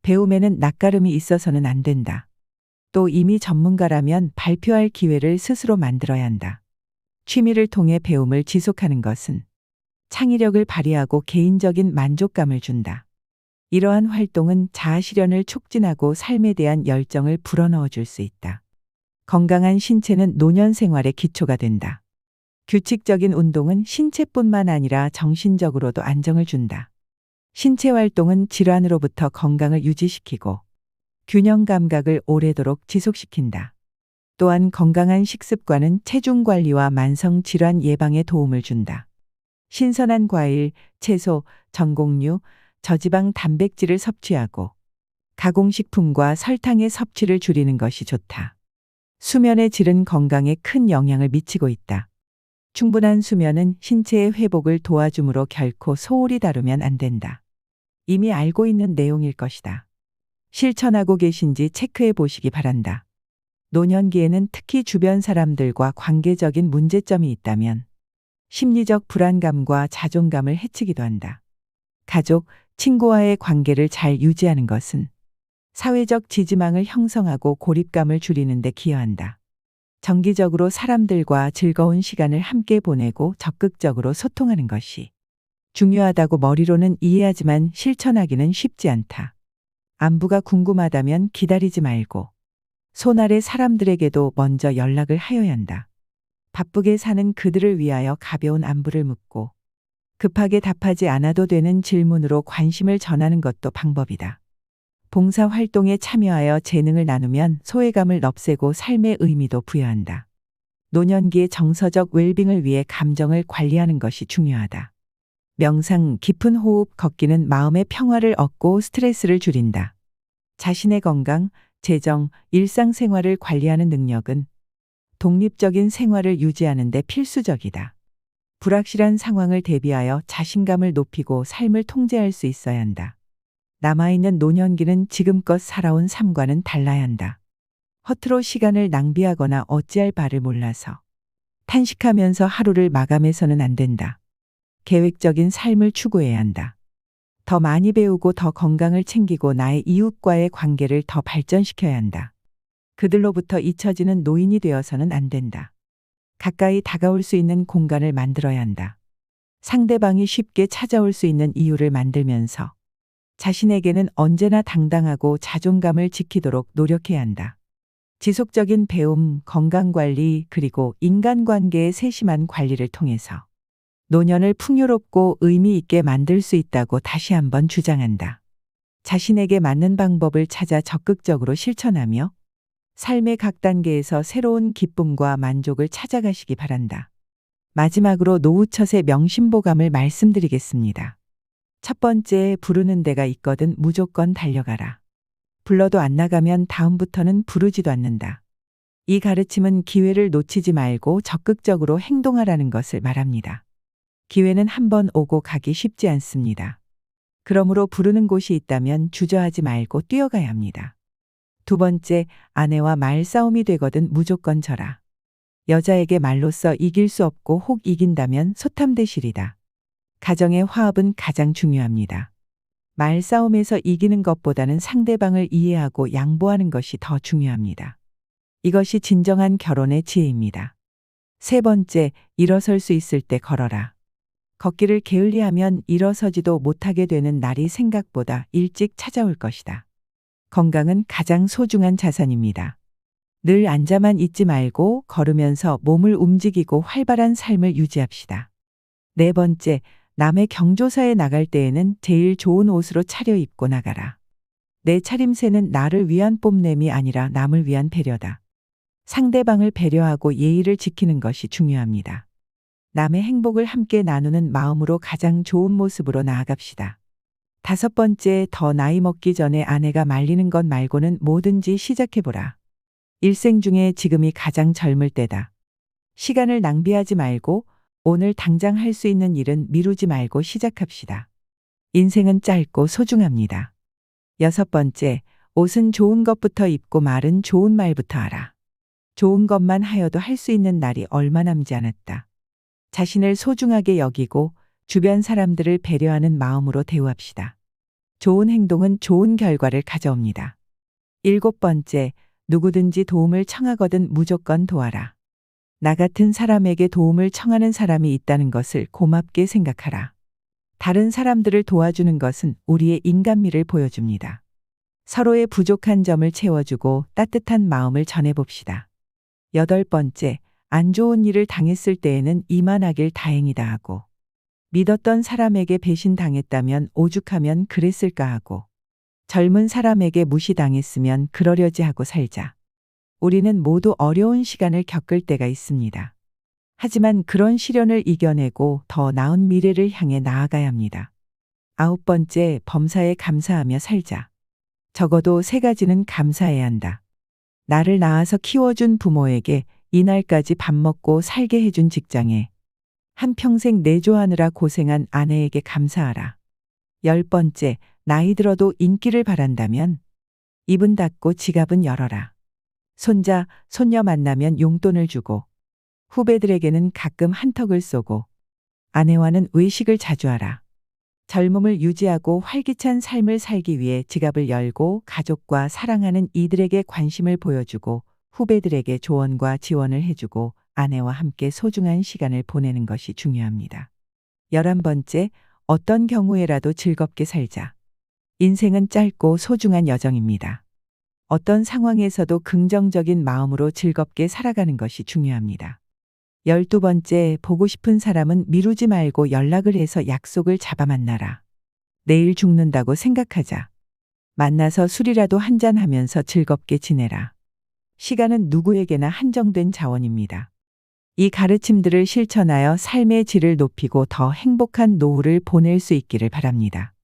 배움에는 낯가름이 있어서는 안 된다. 또 이미 전문가라면 발표할 기회를 스스로 만들어야 한다. 취미를 통해 배움을 지속하는 것은 창의력을 발휘하고 개인적인 만족감을 준다. 이러한 활동은 자아실현을 촉진하고 삶에 대한 열정을 불어넣어 줄 수 있다. 건강한 신체는 노년 생활의 기초가 된다. 규칙적인 운동은 신체뿐만 아니라 정신적으로도 안정을 준다. 신체 활동은 질환으로부터 건강을 유지시키고 균형 감각을 오래도록 지속시킨다. 또한 건강한 식습관은 체중 관리와 만성 질환 예방에 도움을 준다. 신선한 과일, 채소, 전곡류, 저지방 단백질을 섭취하고 가공식품과 설탕의 섭취를 줄이는 것이 좋다. 수면의 질은 건강에 큰 영향을 미치고 있다. 충분한 수면은 신체의 회복을 도와주므로 결코 소홀히 다루면 안 된다. 이미 알고 있는 내용일 것이다. 실천하고 계신지 체크해 보시기 바란다. 노년기에는 특히 주변 사람들과 관계적인 문제점이 있다면 심리적 불안감과 자존감을 해치기도 한다. 가족, 친구와의 관계를 잘 유지하는 것은 사회적 지지망을 형성하고 고립감을 줄이는 데 기여한다. 정기적으로 사람들과 즐거운 시간을 함께 보내고 적극적으로 소통하는 것이 중요하다고 머리로는 이해하지만 실천하기는 쉽지 않다. 안부가 궁금하다면 기다리지 말고 손 아래 사람들에게도 먼저 연락을 하여야 한다. 바쁘게 사는 그들을 위하여 가벼운 안부를 묻고 급하게 답하지 않아도 되는 질문으로 관심을 전하는 것도 방법이다. 봉사 활동에 참여하여 재능을 나누면 소외감을 없애고 삶의 의미도 부여한다. 노년기의 정서적 웰빙을 위해 감정을 관리하는 것이 중요하다. 명상, 깊은 호흡, 걷기는 마음의 평화를 얻고 스트레스를 줄인다. 자신의 건강, 재정, 일상생활을 관리하는 능력은 독립적인 생활을 유지하는 데 필수적이다. 불확실한 상황을 대비하여 자신감을 높이고 삶을 통제할 수 있어야 한다. 남아있는 노년기는 지금껏 살아온 삶과는 달라야 한다. 허투루 시간을 낭비하거나 어찌할 바를 몰라서 탄식하면서 하루를 마감해서는 안 된다. 계획적인 삶을 추구해야 한다. 더 많이 배우고 더 건강을 챙기고 나의 이웃과의 관계를 더 발전시켜야 한다. 그들로부터 잊혀지는 노인이 되어서는 안 된다. 가까이 다가올 수 있는 공간을 만들어야 한다. 상대방이 쉽게 찾아올 수 있는 이유를 만들면서 자신에게는 언제나 당당하고 자존감을 지키도록 노력해야 한다. 지속적인 배움, 건강관리, 그리고 인간관계의 세심한 관리를 통해서 노년을 풍요롭고 의미 있게 만들 수 있다고 다시 한번 주장한다. 자신에게 맞는 방법을 찾아 적극적으로 실천하며 삶의 각 단계에서 새로운 기쁨과 만족을 찾아가시기 바란다. 마지막으로 노후처세 명심보감을 말씀드리겠습니다. 첫 번째, 부르는 데가 있거든 무조건 달려가라. 불러도 안 나가면 다음부터는 부르지도 않는다. 이 가르침은 기회를 놓치지 말고 적극적으로 행동하라는 것을 말합니다. 기회는 한 번 오고 가기 쉽지 않습니다. 그러므로 부르는 곳이 있다면 주저하지 말고 뛰어가야 합니다. 두 번째, 아내와 말싸움이 되거든 무조건 져라. 여자에게 말로써 이길 수 없고 혹 이긴다면 소탐대실이다. 가정의 화합은 가장 중요합니다. 말싸움에서 이기는 것보다는 상대방을 이해하고 양보하는 것이 더 중요합니다. 이것이 진정한 결혼의 지혜입니다. 세 번째, 일어설 수 있을 때 걸어라. 걷기를 게을리하면 일어서지도 못하게 되는 날이 생각보다 일찍 찾아올 것이다. 건강은 가장 소중한 자산입니다. 늘 앉아만 있지 말고 걸으면서 몸을 움직이고 활발한 삶을 유지합시다. 네 번째, 남의 경조사에 나갈 때에는 제일 좋은 옷으로 차려입고 나가라. 내 차림새는 나를 위한 뽐냄이 아니라 남을 위한 배려다. 상대방을 배려하고 예의를 지키는 것이 중요합니다. 남의 행복을 함께 나누는 마음으로 가장 좋은 모습으로 나아갑시다. 다섯 번째, 더 나이 먹기 전에 아내가 말리는 것 말고는 뭐든지 시작해보라. 일생 중에 지금이 가장 젊을 때다. 시간을 낭비하지 말고 오늘 당장 할 수 있는 일은 미루지 말고 시작합시다. 인생은 짧고 소중합니다. 여섯 번째, 옷은 좋은 것부터 입고 말은 좋은 말부터 하라. 좋은 것만 하여도 할 수 있는 날이 얼마 남지 않았다. 자신을 소중하게 여기고 주변 사람들을 배려하는 마음으로 대우합시다. 좋은 행동은 좋은 결과를 가져옵니다. 일곱 번째, 누구든지 도움을 청하거든 무조건 도와라. 나 같은 사람에게 도움을 청하는 사람이 있다는 것을 고맙게 생각하라. 다른 사람들을 도와주는 것은 우리의 인간미를 보여줍니다. 서로의 부족한 점을 채워주고 따뜻한 마음을 전해봅시다. 여덟 번째, 안 좋은 일을 당했을 때에는 이만하길 다행이다 하고, 믿었던 사람에게 배신당했다면 오죽하면 그랬을까 하고, 젊은 사람에게 무시당했으면 그러려지 하고 살자. 우리는 모두 어려운 시간을 겪을 때가 있습니다. 하지만 그런 시련을 이겨내고 더 나은 미래를 향해 나아가야 합니다. 아홉 번째, 범사에 감사하며 살자. 적어도 세 가지는 감사해야 한다. 나를 낳아서 키워준 부모에게, 이날까지 밥 먹고 살게 해준 직장에, 한평생 내조하느라 고생한 아내에게 감사하라. 열 번째, 나이 들어도 인기를 바란다면 입은 닫고 지갑은 열어라. 손자, 손녀 만나면 용돈을 주고, 후배들에게는 가끔 한턱을 쏘고, 아내와는 외식을 자주 하라. 젊음을 유지하고 활기찬 삶을 살기 위해 지갑을 열고 가족과 사랑하는 이들에게 관심을 보여주고 후배들에게 조언과 지원을 해주고 아내와 함께 소중한 시간을 보내는 것이 중요합니다. 11번째, 어떤 경우에라도 즐겁게 살자. 인생은 짧고 소중한 여정입니다. 어떤 상황에서도 긍정적인 마음으로 즐겁게 살아가는 것이 중요합니다. 12번째, 보고 싶은 사람은 미루지 말고 연락을 해서 약속을 잡아 만나라. 내일 죽는다고 생각하자. 만나서 술이라도 한잔하면서 즐겁게 지내라. 시간은 누구에게나 한정된 자원입니다. 이 가르침들을 실천하여 삶의 질을 높이고 더 행복한 노후를 보낼 수 있기를 바랍니다.